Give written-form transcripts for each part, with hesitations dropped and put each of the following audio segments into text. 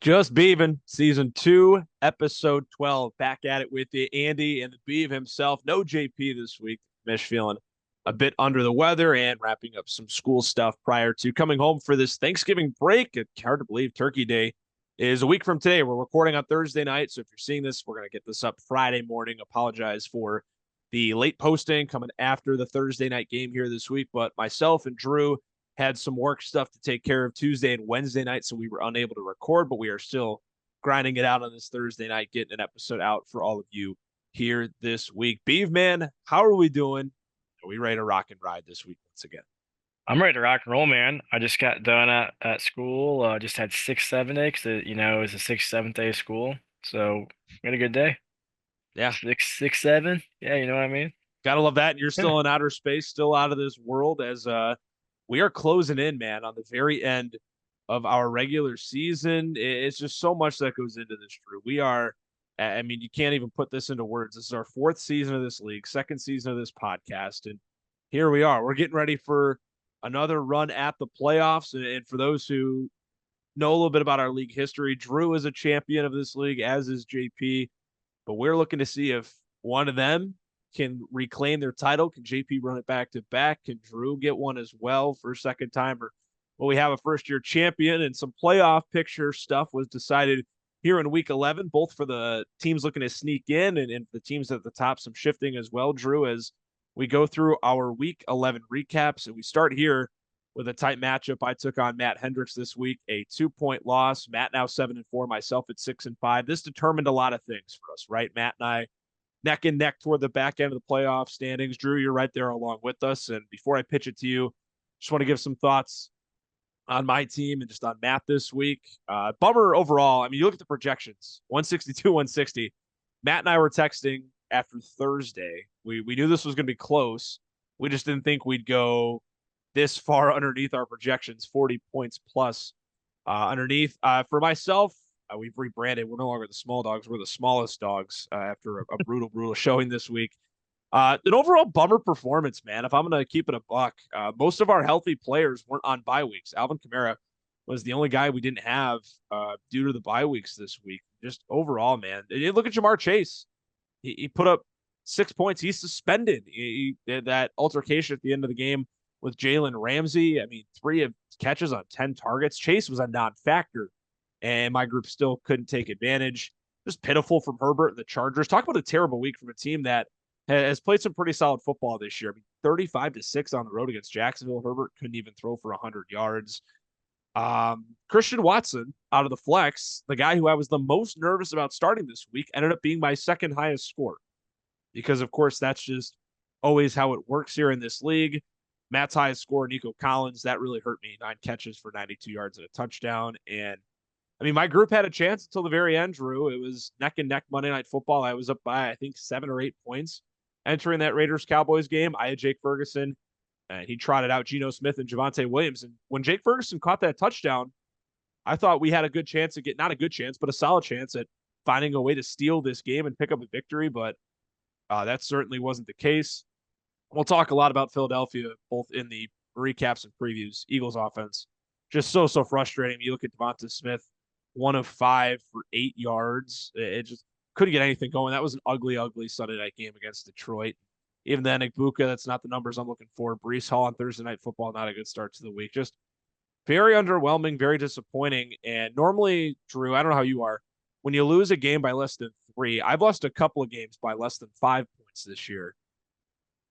Just Beavin, season 2, episode 12. Back at it with you, Andy and the Beav himself. No JP this week. Mish feeling a bit under the weather and wrapping up some school stuff prior to coming home for this Thanksgiving break. It's hard to believe Turkey Day is a week from today. We're recording on Thursday night, so if you're seeing this, we're going to get this up Friday morning. Apologize for the late posting coming after the Thursday night game here this week, but myself and Drew had some work stuff to take care of Tuesday and Wednesday night, so we were unable to record, but we are still grinding it out on this Thursday night, getting an episode out for all of you here this week. Beav, man, how are we doing? Are we ready to rock and ride this week once again? I'm ready to rock and roll, man. I just got done at school. Just had 6, 7 day because it was a 6, 7th day of school. So we had a good day. Yeah, 6, 6, 7. Yeah, you know what I mean? gotta love that. You're Yeah. still in outer space, still out of this world as we are closing in, man, on the very end of our regular season. It's just so much that goes into this, Drew. We are, I mean, you can't even put this into words. This is our fourth season of this league, second season of this podcast, and here we are. We're getting ready for another run at the playoffs. And for those who know a little bit about our league history, Drew is a champion of this league, as is JP. But we're looking to see if one of them can reclaim their title. Can JP run it back to back? Can Drew get one as well for a second time? Or will we have a first year champion? And some playoff picture stuff was decided here in week 11, both for the teams looking to sneak in and the teams at the top, some shifting as well, Drew, as we go through our week 11 recaps. And we start here with a tight matchup. I took on Matt Hendricks this week, a 2-point loss. Matt now 7-4, myself at 6-5. This determined a lot of things for us, right? Matt and I neck and neck toward the back end of the playoff standings. Drew, you're right there along with us. And before I pitch it to you, just want to give some thoughts on my team and just on Matt this week. Bummer overall. I mean, you look at the projections 162, 160. Matt and I were texting after Thursday. We knew this was going to be close. We just didn't think we'd go this far underneath our projections, 40 points plus underneath. For myself, we've rebranded. We're no longer the small dogs. We're the smallest dogs after a brutal showing this week. An overall bummer performance, man. If I'm going to keep it a buck, most of our healthy players weren't on bye weeks. Alvin Kamara was the only guy we didn't have due to the bye weeks this week. Just overall, man. Look at Jamar Chase. He put up 6 points. He's suspended. He did that altercation at the end of the game with Jalen Ramsey. I mean, 3 catches on 10 targets. Chase was a non-factor, and my group still couldn't take advantage. Just pitiful from Herbert and the Chargers. Talk about a terrible week from a team that has played some pretty solid football this year. I mean, 35-6 on the road against Jacksonville. Herbert couldn't even throw for 100 yards. Christian Watson out of the flex, the guy who I was the most nervous about starting this week, ended up being my second highest score because, of course, that's just always how it works here in this league. Matt's highest score, Nico Collins, that really hurt me. 9 catches for 92 yards and a touchdown. And I mean, my group had a chance until the very end, Drew. It was neck and neck Monday Night Football. I was up by, I think, 7 or 8 points entering that Raiders Cowboys game. I had Jake Ferguson, and he trotted out Geno Smith and Javonte Williams. And when Jake Ferguson caught that touchdown, I thought we had a good chance to get, not a good chance, but a solid chance at finding a way to steal this game and pick up a victory. But that certainly wasn't the case. We'll talk a lot about Philadelphia, both in the recaps and previews. Eagles offense, just so frustrating. You look at Devonta Smith, 1 of 5 for 8 yards. It just couldn't get anything going. That was an ugly Sunday night game against Detroit. Even then, Igbuka, that's not the numbers I'm looking for. Brees Hall on Thursday Night Football, not a good start to the week. Just very underwhelming, very disappointing. And normally, Drew, I don't know how you are. When you lose a game by less than 3, I've lost a couple of games by less than 5 points this year.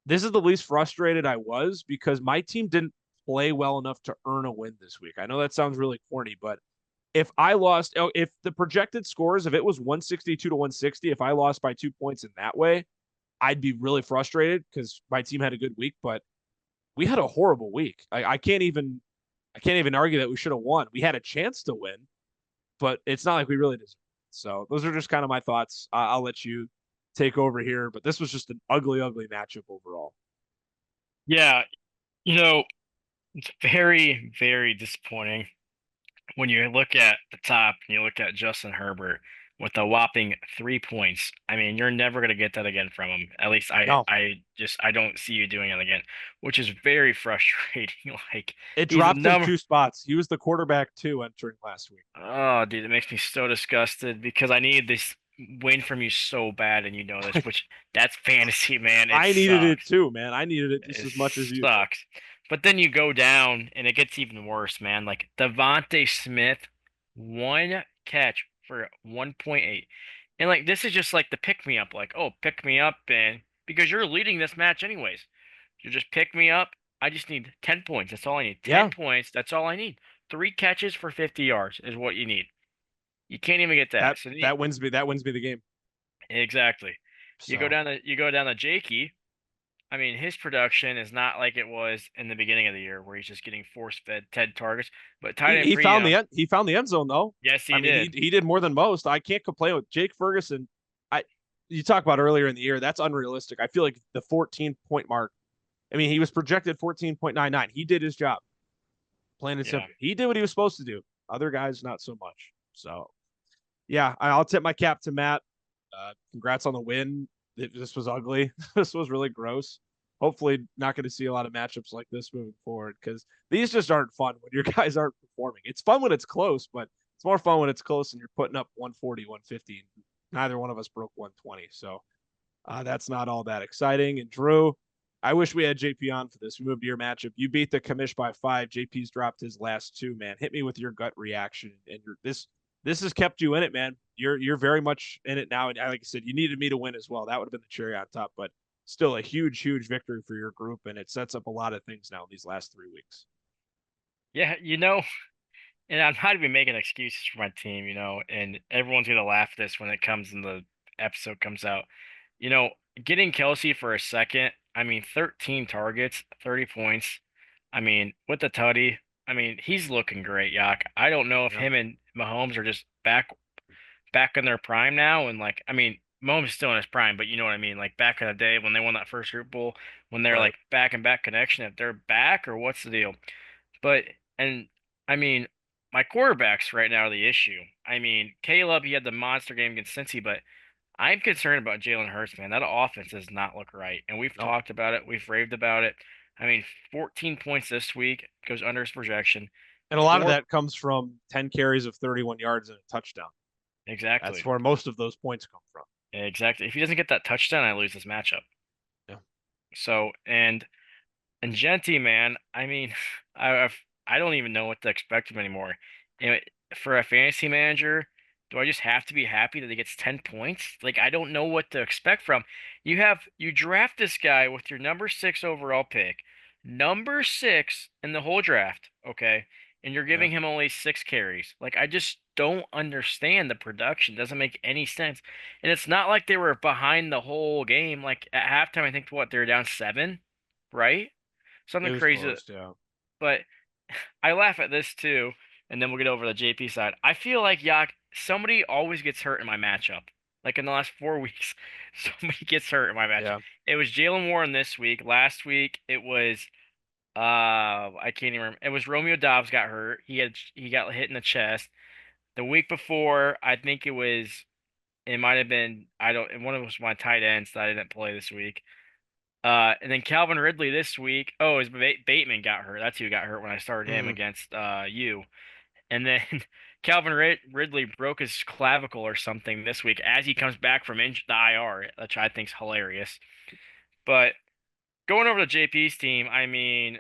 This is the least frustrated I was because my team didn't play well enough to earn a win this week. I know that sounds really corny, but if the projected scores, if it was 162 to 160, if I lost by 2 points in that way, I'd be really frustrated because my team had a good week, but we had a horrible week. I can't even argue that we should have won. We had a chance to win, but it's not like we really deserved it. So those are just kind of my thoughts. I'll let you take over here, but this was just an ugly matchup overall. Yeah, you know, it's very, very disappointing when you look at the top and you look at Justin Herbert with a whopping 3 points. I mean, you're never gonna get that again from him. At least No, I don't see you doing it again, which is very frustrating. Like it he's a dropped him number. 2 spots. He was the quarterback 2 entering last week. Oh, dude, it makes me so disgusted because I needed this win from you so bad, and you know this, which that's fantasy, man. It I needed it sucks. too, man. I needed it just It as much as you did. sucks. But then you go down and it gets even worse, man. Like Devontae Smith, one catch for 1.8. And like this is just like the pick me up, like, oh, pick me up and because you're leading this match anyways. You just pick me up. I just need 10 points. That's all I need. 10 Yeah, points. That's all I need. 3 catches for 50 yards is what you need. You can't even get that. that So that wins me. That wins me the game. exactly. So You go down to Jakey. I mean, his production is not like it was in the beginning of the year where he's just getting force-fed 10 targets. But tight end he found the premium, end. He found the end zone though. yes, I he mean, did. he did more than most. I can't complain with Jake Ferguson. I you talk about earlier in the year. That's unrealistic. I feel like the 14-point mark. I mean, he was projected 14.99. He did his job, plain and Yeah. simple. He did what he was supposed to do. Other guys, not so much. So yeah, I'll tip my cap to Matt. Congrats on the win. This was ugly. This was really gross. Hopefully, not going to see a lot of matchups like this moving forward because these just aren't fun when your guys aren't performing. It's fun when it's close, but it's more fun when it's close and you're putting up 140, 150. Neither one of us broke 120. So that's not all that exciting. And Drew, I wish we had JP on for this. We moved to your matchup. You beat the commish by 5. JP's dropped his last 2, man. Hit me with your gut reaction. And this has kept you in it, man. You're very much in it now. And like I said, you needed me to win as well. That would have been the cherry on top, but still a huge victory for your group. And it sets up a lot of things now in these last 3 weeks. Yeah, and I'm not even making excuses for my team, and everyone's gonna laugh at this when it comes and the episode comes out. You know, getting Kelsey for a second, I mean, 13 targets, 30 points. I mean, with the tutty, I mean, he's looking great, Yak. I don't know if Yeah. him and Mahomes are just back in their prime now, and like, I mean, Mahomes is still in his prime, but you know what I mean, like back in the day when they won that first Super Bowl, when they're Right. like back and back connection, if they're back or what's the deal? But and I mean, my quarterbacks right now are the issue. I mean, Caleb, he had the monster game against Cincy, but I'm concerned about Jalen Hurts, man. That offense does not look right, and we've No. talked about it, we've raved about it. I mean, 14 points this week goes under his projection. And a lot of Four, that comes from 10 carries of 31 yards and a touchdown. That's exactly, where most of those points come from. exactly. If he doesn't get that touchdown, I lose this matchup. Yeah. So, and Genti, man, I mean, I don't even know what to expect of him anymore. And for a fantasy manager, do I just have to be happy that he gets 10 points? Like I don't know what to expect from. You draft this guy with your number 6 overall pick, number 6 in the whole draft, okay? And you're Yeah. giving him only 6 carries. Like I just don't understand the production. Doesn't make any sense. And it's not like they were behind the whole game. Like at halftime, I think what they were down 7, right? It Something was crazy. close. Yeah. But I laugh at this too, and then we'll get over to the JP side. I feel like Yak, somebody always gets hurt in my matchup. Like in the last 4 weeks, somebody gets hurt in my matchup. Yeah. It was Jalen Warren this week. Last week it was I can't even remember. It was Romeo Dobbs got hurt. He got hit in the chest. The week before, I think it might have been I don't one of them was my tight ends that I didn't play this week. And then Calvin Ridley this week. Oh, his Bateman got hurt. That's who got hurt when I started him Mm. against you. And then Ridley broke his clavicle or something this week as he comes back from the IR, which I think's hilarious. But going over to JP's team, I mean,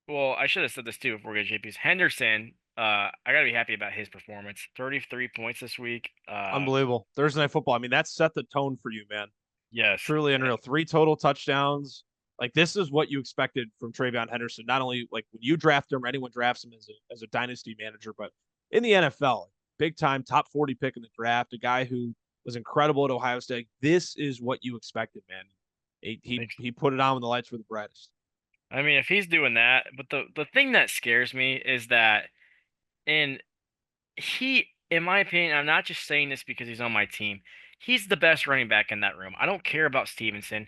well, I should have said this too before we get to JP's. Henderson, I gotta be happy about his performance. 33 points this week. Unbelievable. Thursday night football. I mean, that set the tone for you, man. Yes. Truly unreal. 3 total touchdowns. Like this is what you expected from Travion Henderson. Not only like when you draft him or anyone drafts him as a dynasty manager, but in the NFL, big time top 40 pick in the draft, a guy who was incredible at Ohio State. This is what you expected, man. He put it on when the lights were the brightest. I mean, if he's doing that, but the thing that scares me is that, and in my opinion, I'm not just saying this because he's on my team. He's the best running back in that room. I don't care about Stevenson.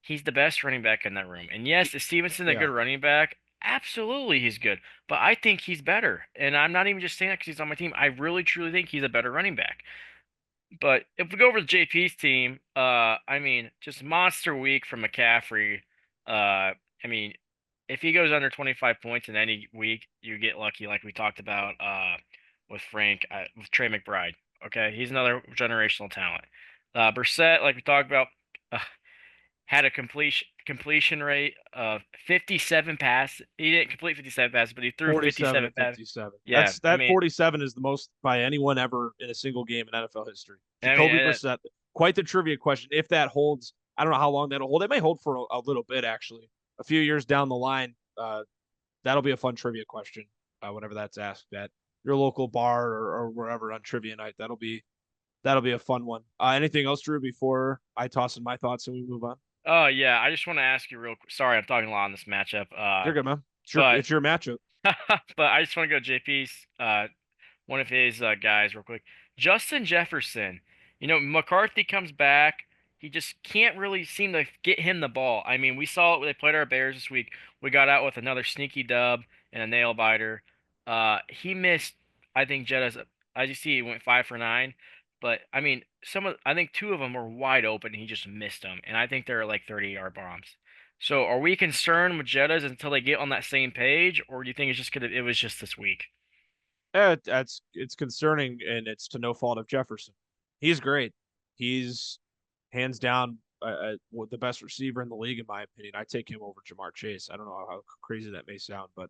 He's the best running back in that room. And yes, is Stevenson a Yeah. good running back? Absolutely, he's good. But I think he's better. And I'm not even just saying that because he's on my team. I really, truly think he's a better running back. But if we go over to JP's team, I mean, just monster week from McCaffrey. I mean, if he goes under 25 points in any week, you get lucky, like we talked about with Frank, with Trey McBride. Okay, he's another generational talent. Brissett, like we talked about, uh, had a completion rate of 57 passes. He didn't complete 57 passes, but he threw 47 57 to passes. 57. Yeah, I That mean, 47 is the most by anyone ever in a single game in NFL history. I mean, Jacoby Brissett, quite the trivia question. If that holds, I don't know how long that'll hold. It may hold for a little bit, actually. A few years down the line, that'll be a fun trivia question whenever that's asked at your local bar or wherever on trivia night. That'll be a fun one. Anything else, Drew, before I toss in my thoughts and we move on? oh yeah, I just want to ask you real quick. Sorry, I'm talking a lot on this matchup. You're good, man. But It's your matchup. but I just want to go JP's one of his guys real quick. Justin Jefferson. You know, McCarthy comes back. He just can't really seem to get him the ball. I mean, we saw it when they played our Bears this week. We got out with another sneaky dub and a nail biter. He missed, I think Jetta's, as you see, he went 5 for 9. But I mean, I think two of them were wide open. And he just missed them, and I think they're like 30-yard bombs. So, are we concerned with Jettas until they get on that same page, or do you think it was just this week? It's concerning, and it's to no fault of Jefferson. He's great. He's hands down the best receiver in the league, in my opinion. I take him over Jamar Chase. I don't know how crazy that may sound, but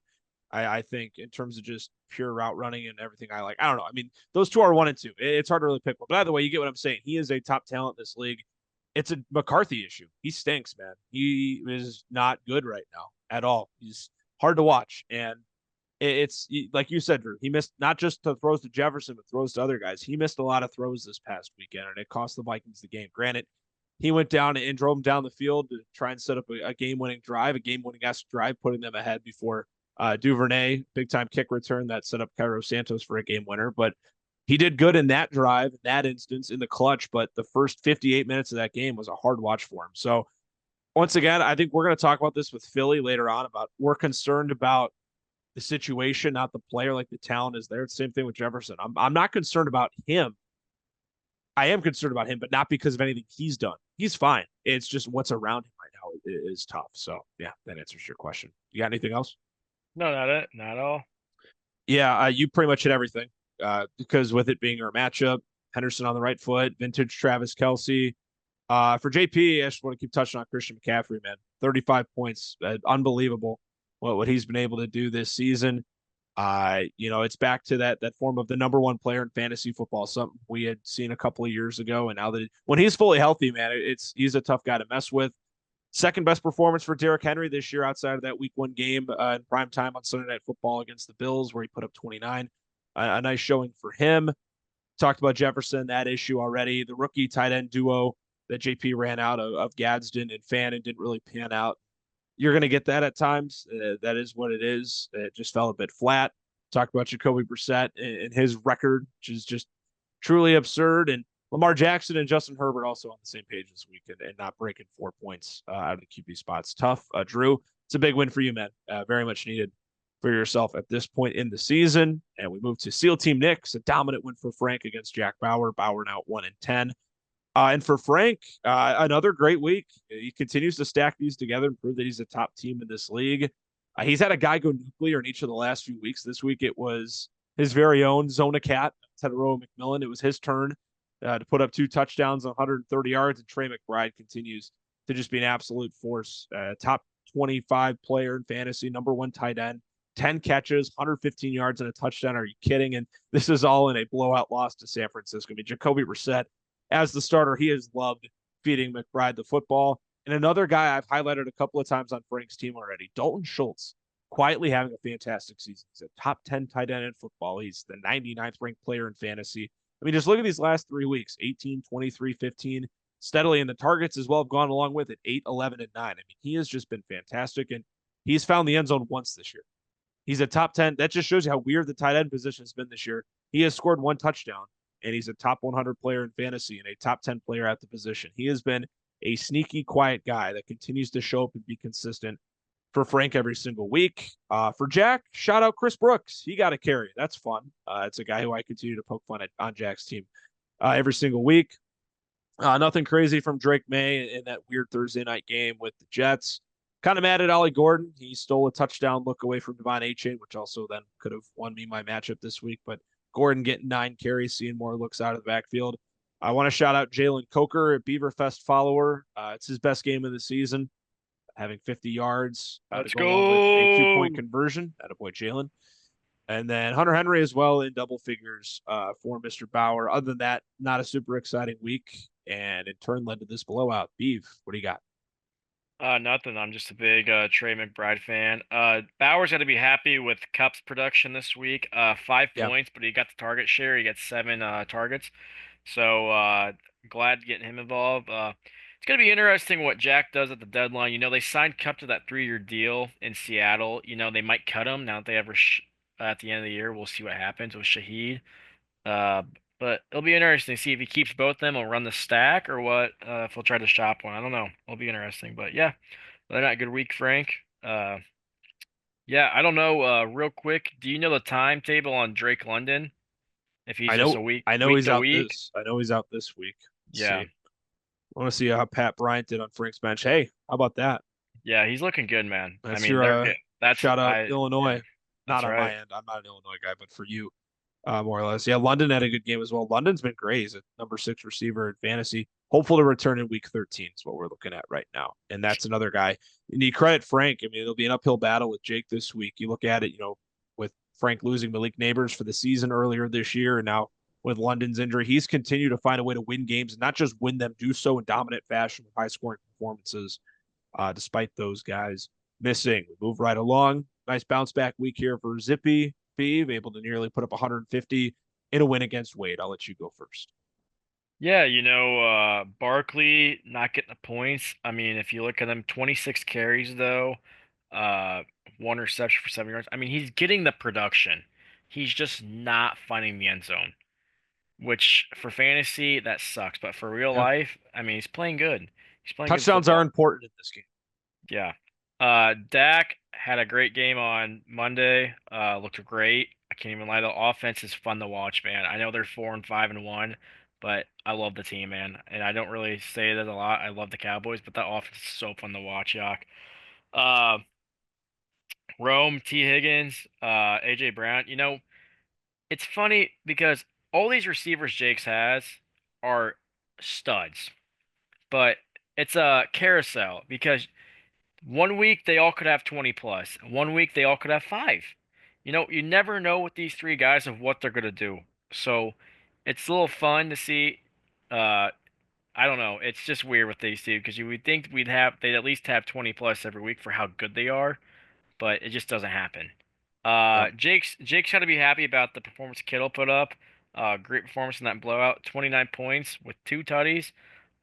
I think in terms of just pure route running and everything, I don't know. I mean, those two are 1 and 2. It's hard to really pick one. But either way, you get what I'm saying. He is a top talent in this league. It's a McCarthy issue. He stinks, man. He is not good right now at all. He's hard to watch, and it's like you said, Drew. He missed not just the throws to Jefferson, but throws to other guys. He missed a lot of throws this past weekend, and it cost the Vikings the game. Granted, he went down and drove them down the field to try and set up a game-winning drive, a game-winning-esque drive, putting them ahead before Duvernay, big-time kick return that set up Cairo Santos for a game winner. But he did good in that drive, in that instance, in the clutch. But the first 58 minutes of that game was a hard watch for him. So once again, I think we're going to talk about this with Philly later on. About we're concerned about the situation, not the player. Like the talent is there. It's the same thing with Jefferson. I'm not concerned about him. I am concerned about him, but not because of anything he's done. He's fine. It's just what's around him right now is tough. So yeah, that answers your question. You got anything else? No, not it. Not at all. Yeah, you pretty much hit everything. Because with it being our matchup, Henderson on the right foot, vintage Travis Kelsey. For JP, I just want to keep touching on Christian McCaffrey, man. 35 points, unbelievable what he's been able to do this season. It's back to that form of the number one player in fantasy football, something we had seen a couple of years ago, and now that when he's fully healthy, man, he's a tough guy to mess with. Second best performance for Derrick Henry this year outside of that week one game in prime time on Sunday Night Football against the Bills, where he put up 29. A nice showing for him. Talked about Jefferson, that issue already. The rookie tight end duo that JP ran out of Gadsden and Fannin didn't really pan out. You're going to get that at times. That is what it is. It just fell a bit flat. Talked about Jacoby Brissett and his record, which is just truly absurd. And Lamar Jackson and Justin Herbert also on the same page this week and not breaking 4 points out of the QB spots. Tough. Drew, it's a big win for you, man. Very much needed for yourself at this point in the season. And we move to SEAL Team Knicks, a dominant win for Frank against Jack Bauer. Bauer now 1-10. And for Frank, another great week. He continues to stack these together and prove that he's a top team in this league. He's had a guy go nuclear in each of the last few weeks. This week it was his very own Zona Cat, Tedero McMillan. It was his turn to put up 2 touchdowns on 130 yards, and Trey McBride continues to just be an absolute force. Top 25 player in fantasy, number 1 tight end, 10 catches, 115 yards, and a touchdown. Are you kidding? And this is all in a blowout loss to San Francisco. I mean, Jacoby Brissett, as the starter, he has loved feeding McBride the football. And another guy I've highlighted a couple of times on Frank's team already, Dalton Schultz, quietly having a fantastic season. He's a top 10 tight end in football. He's the 99th ranked player in fantasy. I mean, just look at these last 3 weeks, 18, 23, 15, steadily. And the targets as well have gone along with it, 8, 11, and 9. I mean, he has just been fantastic. And he's found the end zone once this year. He's a top 10. That just shows you how weird the tight end position has been this year. He has scored 1 touchdown, and he's a top 100 player in fantasy and a top 10 player at the position. He has been a sneaky, quiet guy that continues to show up and be consistent for Frank every single week. For Jack, shout out Chris Brooks. He got a carry. That's fun. It's a guy who I continue to poke fun at on Jack's team every single week. Nothing crazy from Drake May in that weird Thursday night game with the Jets. Kind of mad at Ollie Gordon. He stole a touchdown look away from Devon Achane, which also then could have won me my matchup this week. But Gordon getting 9 carries, seeing more looks out of the backfield. I want to shout out Jalen Coker, a Beaverfest follower. It's his best game of the season, having 50 yards to Let's go along with a 2 point go. conversion. At a point, Jalen. And then Hunter Henry as well in double figures for Mr. Bauer. Other than that, not a super exciting week. And in turn led to this blowout. Beav, what do you got? Nothing. I'm just a big Trey McBride fan. Bauer's got to be happy with Cup's production this week. 5 points, but he got the target share. He got 7 targets. So glad getting him involved. It's gonna be interesting what Jack does at the deadline. They signed Cup to that 3-year deal in Seattle. They might cut him now that they ever at the end of the year. We'll see what happens with Shaheed. Uh, but it'll be interesting to see if he keeps both of them and run the stack or what. If he'll try to shop one, I don't know. It'll be interesting. But yeah, they're not a good week, Frank. Yeah, I don't know. Real quick, do you know the timetable on Drake London? If he's I just know a I know week he's to out week? this. I know he's out this week. Let's Yeah, see. I want to see how Pat Bryant did on Frank's bench. Hey, how about that? yeah, he's looking good, man. I That's mean, your they're good. That's shout out yeah, Illinois. that's Not on right. my end. I'm not an Illinois guy, but for you, more or less. Yeah, London had a good game as well. London's been great. He's a number 6 receiver in fantasy. Hopeful to return in week 13 is what we're looking at right now. And that's another guy. You need credit Frank. I mean, it'll be an uphill battle with Jake this week. You look at it, with Frank losing Malik Neighbors for the season earlier this year, and now with London's injury, he's continued to find a way to win games and not just win them, do so in dominant fashion with high scoring performances, despite those guys missing. We move right along. Nice bounce back week here for Zippy Beeve, able to nearly put up 150 in a win against Wade. I'll let you go first. Yeah, Barkley not getting the points. I mean, if you look at him, 26 carries though, uh, one reception for 7 yards. I mean, he's getting the production. He's just not finding the end zone, which for fantasy that sucks. But for real Yeah. life, I mean, he's playing good. He's playing good Touchdowns are football. important in this game. Yeah. Dak had a great game on Monday. Looked great. I can't even lie. The offense is fun to watch, man. I know they're 4-5-1, but I love the team, man. And I don't really say that a lot. I love the Cowboys, but that offense is so fun to watch, Yock. Uh, Rome, T. Higgins, AJ Brown. It's funny because all these receivers Jake's has are studs, but it's a carousel because one week they all could have 20 plus. One week they all could have 5. You never know with these three guys of what they're gonna do. So it's a little fun to see. Uh, I don't know. It's just weird with these two because you would think they'd at least have 20 plus every week for how good they are, but it just doesn't happen. Yeah. Jake's got to be happy about the performance Kittle put up. Great performance in that blowout. 29 points with 2 tutties.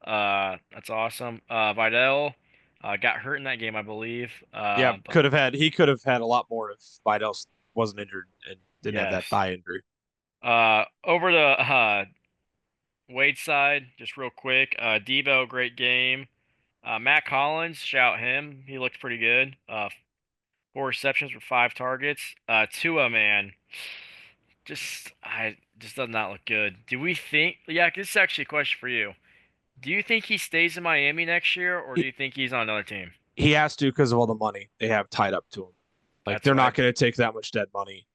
That's awesome. Vidal got hurt in that game, I believe. Yeah. But He could have had a lot more if Vidal wasn't injured and didn't have yes. that thigh injury. Over to Wade's side, just real quick. Debo, great game. Matt Collins, shout him. He looked pretty good. 4 receptions for 5 targets. Tua, man, just does not look good. Do we think? Yeah, this is actually a question for you. Do you think he stays in Miami next year, or do He, you think he's on another team? he has to because of all the money they have tied up to him. Like That's they're what I. not going to take that much dead money,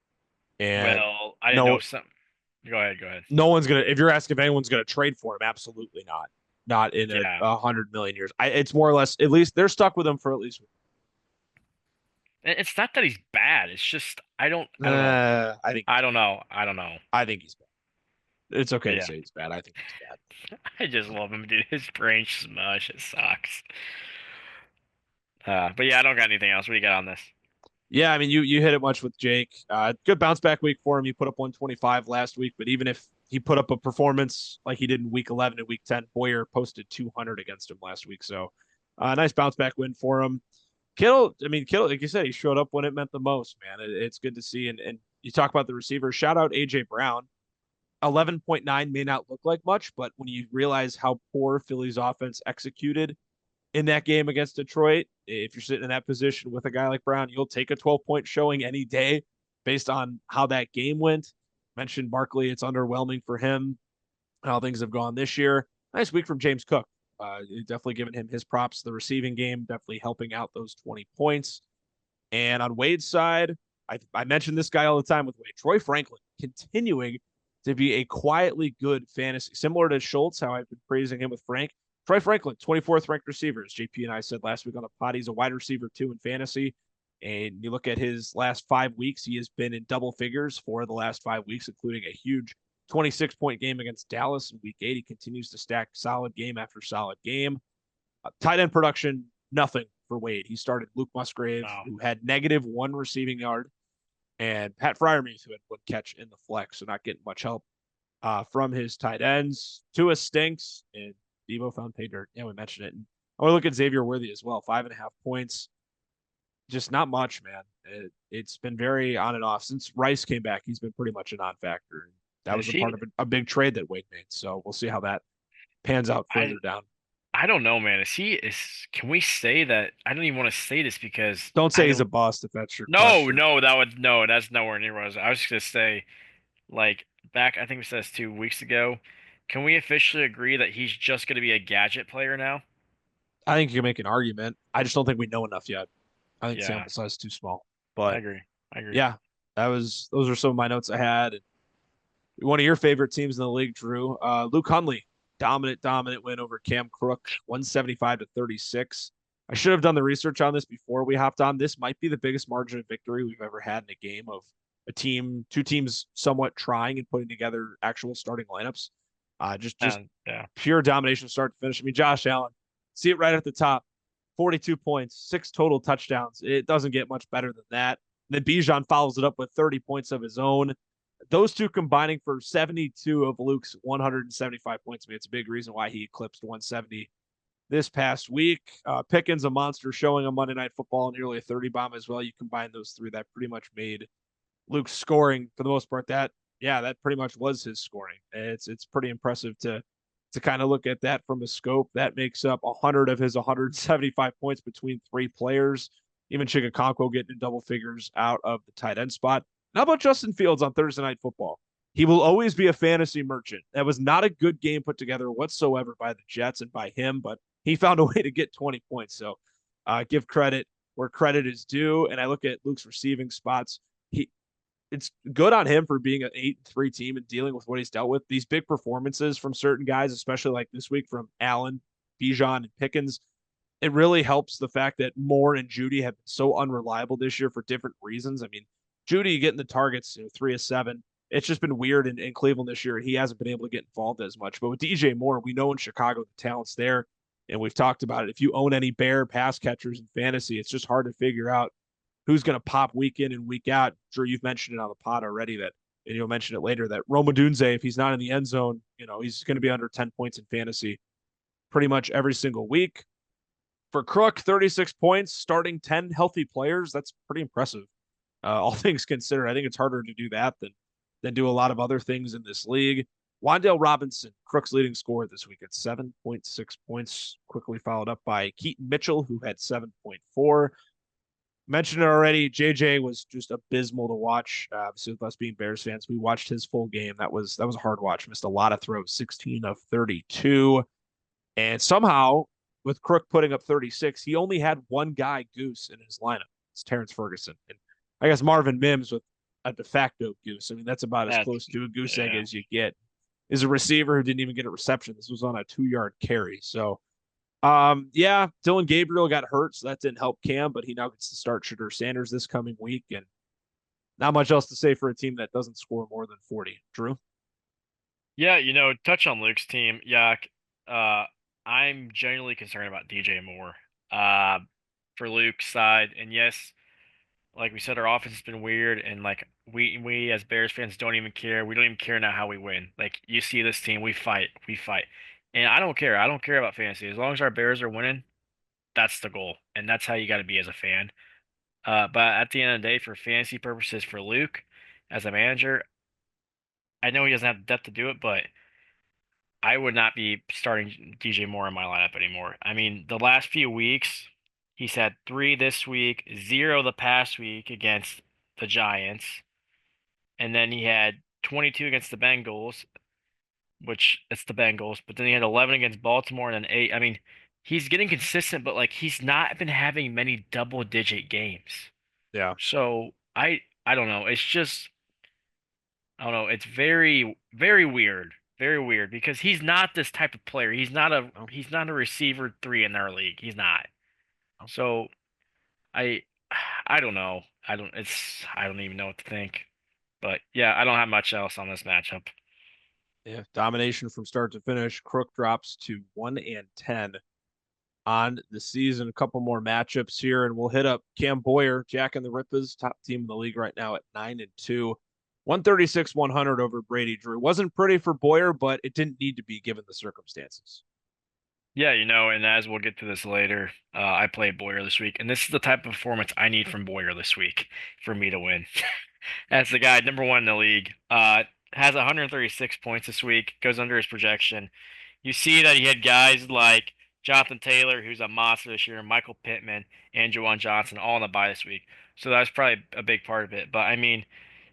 and Well, I didn't know no, some. Go ahead. Go ahead. no one's gonna. If you're asking if anyone's gonna trade for him, absolutely not. Not in Yeah, a 100 million years. It's more or less. At least they're stuck with him for at least. it's not that he's bad. It's just I don't. I don't know. I think I don't know. I don't know. I think he's bad. It's But okay to yeah, say he's bad. I think he's bad. I just love him, dude. His brain smush. It sucks. But yeah, I don't got anything else. What do you got on this? Yeah, I mean, you hit it much with Jake. Good bounce back week for him. He put up 125 last week, but even if he put up a performance like he did in week 11 and week 10, Boyer posted 200 against him last week. So, nice bounce back win for him. Kittle, like you said, he showed up when it meant the most, man. It's good to see. And you talk about the receivers. Shout out AJ Brown. 11.9 may not look like much, but when you realize how poor Philly's offense executed in that game against Detroit, if you're sitting in that position with a guy like Brown, you'll take a 12-point showing any day based on how that game went. Mentioned Barkley, it's underwhelming for him. how things have gone this year. Nice week from James Cook. Definitely giving him his props. The receiving game definitely helping out those 20 points. And on Wade's side, I mention this guy all the time with Wade. Troy Franklin continuing to be a quietly good fantasy, similar to Schultz, how I've been praising him with Frank. Troy Franklin, 24th ranked receiver, as JP and I said last week on the pod. He's a wide receiver too in fantasy. And you look at his last 5 weeks, he has been in double figures for the last 5 weeks, including a huge 26-point game against Dallas in week 8. He continues to stack solid game after solid game. Tight end production, nothing for Wade. He started Luke Musgrave, No. who had -1 receiving yard, and Pat Fryermuth, who had 1 catch in the flex, so not getting much help from his tight ends. Tua stinks, and Devo found pay dirt. Yeah, we mentioned it. And I want to look at Xavier Worthy as well. 5.5 points. Just not much, man. It's been very on and off. Since Rice came back, he's been pretty much a non factor. That Is was a he? part of a big trade that Wade made. So we'll see how that pans out I further down. I don't know, man. Is he is can we say that? I don't even want to say this because Don't I say he's a don't bust if that's your no, question. no, that would no, that's nowhere near what I was just gonna say, like back I think we said this 2 weeks ago. Can we officially agree that he's just gonna be a gadget player now? I think you can make an argument. I just don't think we know enough yet. I think Yeah, sample size is too small. I But agree. I agree. yeah, those are some of my notes I had. One of your favorite teams in the league, Drew. Luke Hunley, dominant win over Cam Crook, 175 to 36. I should have done the research on this before we hopped on. This might be the biggest margin of victory we've ever had in a game of two teams somewhat trying and putting together actual starting lineups. Just Yeah. pure domination start to finish. I mean, Josh Allen, see it right at the top, 42 points, 6 total touchdowns. It doesn't get much better than that. And then Bijan follows it up with 30 points of his own. Those two combining for 72 of Luke's 175 points. I mean, it's a big reason why he eclipsed 170 this past week. Pickens, a monster showing on Monday Night Football, nearly a 30 bomb as well. You combine those three, that pretty much made Luke's scoring for the most part. That pretty much was his scoring. It's pretty impressive to kind of look at that from a scope. That makes up 100 of his 175 points between 3 players. Even Chigakonko getting in double figures out of the tight end spot. How about Justin Fields on Thursday Night Football? He will always be a fantasy merchant. That was not a good game put together whatsoever by the Jets and by him, but he found a way to get 20 points. So give credit where credit is due. And I look at Luke's receiving spots. He it's good on him for being an 8-3 team and dealing with what he's dealt with. These big performances from certain guys, especially like this week from Allen, Bijan, and Pickens, it really helps the fact that Moore and Judy have been so unreliable this year for different reasons. I mean, Judy getting the targets, 3 of 7. It's just been weird in Cleveland this year, and he hasn't been able to get involved as much. But with DJ Moore, we know in Chicago the talent's there, and we've talked about it. If you own any Bear pass catchers in fantasy, it's just hard to figure out who's going to pop week in and week out. Sure, you've mentioned it on the pod already that, and you'll mention it later, that Roma Dunze, if he's not in the end zone, he's going to be under 10 points in fantasy pretty much every single week. For Crook, 36 points, starting 10 healthy players. That's pretty impressive. All things considered, I think it's harder to do that than do a lot of other things in this league. Wan'Dale Robinson, Crook's leading scorer this week at 7.6 points, quickly followed up by Keaton Mitchell, who had 7.4. Mentioned it already. JJ was just abysmal to watch. Obviously, with us being Bears fans, we watched his full game. That was a hard watch. Missed a lot of throws, 16 of 32. And somehow, with Crook putting up 36, he only had one guy goose in his lineup. It's Terrence Ferguson. And I guess Marvin Mims with a de facto goose. I mean, that's about as That's close to a goose egg yeah. as you get. Is a receiver who didn't even get a reception. This was on a 2-yard carry. So, yeah, Dylan Gabriel got hurt, so that didn't help Cam, but he now gets to start Shadur Sanders this coming week. And not much else to say for a team that doesn't score more than 40. Drew? Yeah, touch on Luke's team. Yeah, I'm genuinely concerned about DJ Moore. Uh, for Luke's side, and yes, like we said, our offense has been weird, and like we as Bears fans don't even care. We don't even care now how we win. Like you see this team, we fight, and I don't care. I don't care about fantasy as long as our Bears are winning. That's the goal, and that's how you got to be as a fan. But at the end of the day, for fantasy purposes, for Luke as a manager, I know he doesn't have the depth to do it, but I would not be starting DJ Moore in my lineup anymore. I mean, the last few weeks, he's had 3 this week, 0 the past week against the Giants, and then he had 22 against the Bengals, which it's the Bengals. But then he had 11 against Baltimore and then 8. I mean, he's getting consistent, but like he's not been having many double-digit games. Yeah. So I don't know. It's just I don't know. It's very weird. Very weird because he's not this type of player. No, He's not a receiver 3 in our league. He's not. no. So I I don't know. I don't even know what to think. But yeah, I don't have much else on this matchup. Yeah. Domination from start to finish. Crook drops to 1-10 on the season. A couple more matchups here, and we'll hit up Cam Boyer, Jack and the Rippers, top team in the league right now at 9-2. 136-100 over Brady Drew. Wasn't pretty for Boyer, but it didn't need to be given the circumstances. Yeah, and as we'll get to this later, I played Boyer this week, and this is the type of performance I need from Boyer this week for me to win. As the guy number 1 in the league, has 136 points this week, goes under his projection. You see that he had guys like Jonathan Taylor, who's a monster this year, Michael Pittman, and Juwan Johnson all on the bye this week. So that's probably a big part of it. But I mean,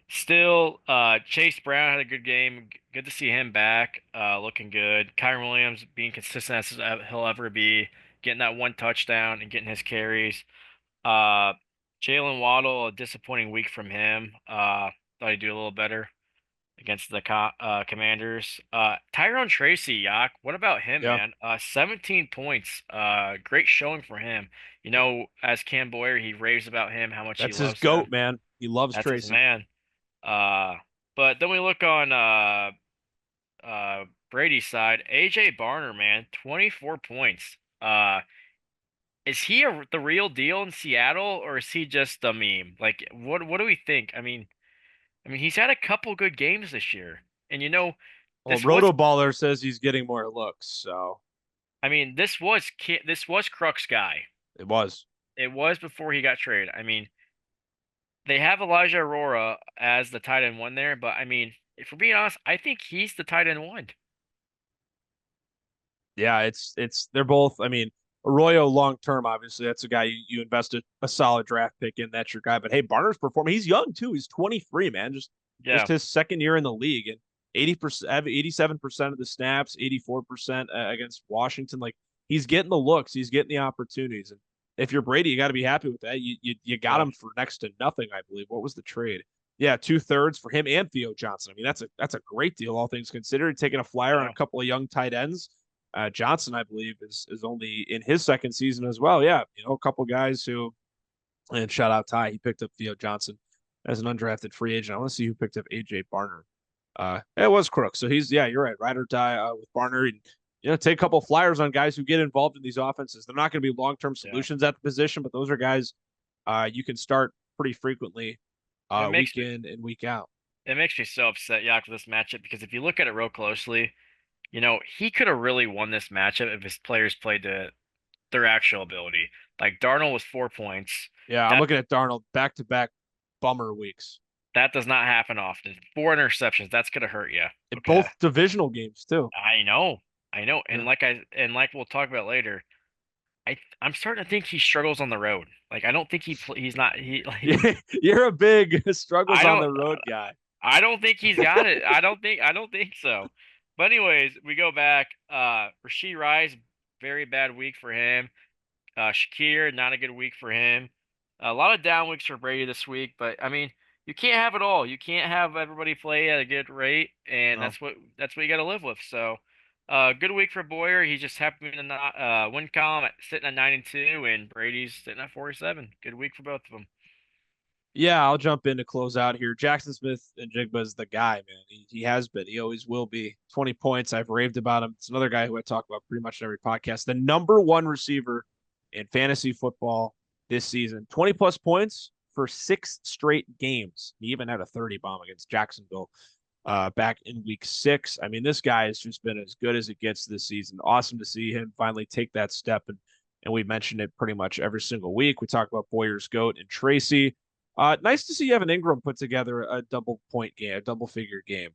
still, Chase Brown had a good game. Good to see him back, looking good. Kyron Williams being consistent as he'll ever be, getting that 1 touchdown and getting his carries. Uh, Jalen Waddle, a disappointing week from him. Thought he'd do a little better against the Commanders. Tyrone Tracy, Yak, what about him, Yeah, man? 17 points. Great showing for him. As Cam Boyer, he raves about him, how much he that's his loves him. goat, man. He loves That's his Tracy. man. Uh, but then we look on Brady's side. AJ Barner, man, 24 points. Is he the real deal in Seattle, or is he just a meme? Like, what do we think? I mean, he's had a couple good games this year, and Well, this was. Roto Baller says he's getting more looks, so I mean, this was Crux guy. it was. It was before he got traded. I mean, they have Elijah Aurora as the tight end 1 there, but I mean, if we're being honest, I think he's the tight end 1. Yeah, it's they're both. I mean, Arroyo long term, obviously, that's a guy you invested a solid draft pick in. That's your guy. But hey, Barner's performing. He's young too. He's 23, man. Just Yeah, his second year in the league, and 80%, 87% of the snaps, 84% against Washington. Like he's getting the looks, he's getting the opportunities. And if you're Brady, you got to be happy with that. You got yeah, him for next to nothing, I believe. What was the trade? Yeah, 2/3 for him and Theo Johnson. I mean, that's a great deal, all things considered. Taking a flyer on a yeah, couple of young tight ends. Johnson, I believe, is only in his second season as well. Yeah, a couple guys who, and shout out Ty, he picked up Theo Johnson as an undrafted free agent. I want to see who picked up AJ Barner. It was Crook. So he's, yeah, you're right, ride or die with Barner. And take a couple flyers on guys who get involved in these offenses. They're not going to be long term yeah. solutions at the position, but those are guys you can start pretty frequently, It week makes me in and week out. it makes me so upset, Yak, with this matchup because if you look at it real closely, he could have really won this matchup if his players played their actual ability. Like Darnold was 4 points. Yeah, I'm That looking at Darnold back to back bummer weeks. that does not happen often. 4 interceptions, that's gonna hurt you. In Okay. both divisional games too. I know. I know. Yeah. And like we'll talk about later, I'm starting to think he struggles on the road. Like I don't think he's not he like You're a big struggles I on don't the road guy. I don't think he's got it. I don't think so. But anyways, we go back. Rashee Rice, very bad week for him. Shakir, not a good week for him. A lot of down weeks for Brady this week, but I mean, you can't have it all. You can't have everybody play at a good rate, and No. that's what you got to live with. So, good week for Boyer. He just happened to not win column sitting at 9-2, and Brady's sitting at 47. Good week for both of them. Yeah, I'll jump in to close out here. Jackson Smith and Jigba is the guy, man. He has been. He always will be. 20 points. I've raved about him. It's another guy who I talk about pretty much in every podcast. The number one receiver in fantasy football this season. 20 plus points for 6 straight games. He even had a 30 bomb against Jacksonville back in week 6. I mean, this guy has just been as good as it gets this season. Awesome to see him finally take that step. And we mentioned it pretty much every single week. We talk about Boyer's GOAT and Tracy. Nice to see Evan Ingram put together a double point game, a double figure game,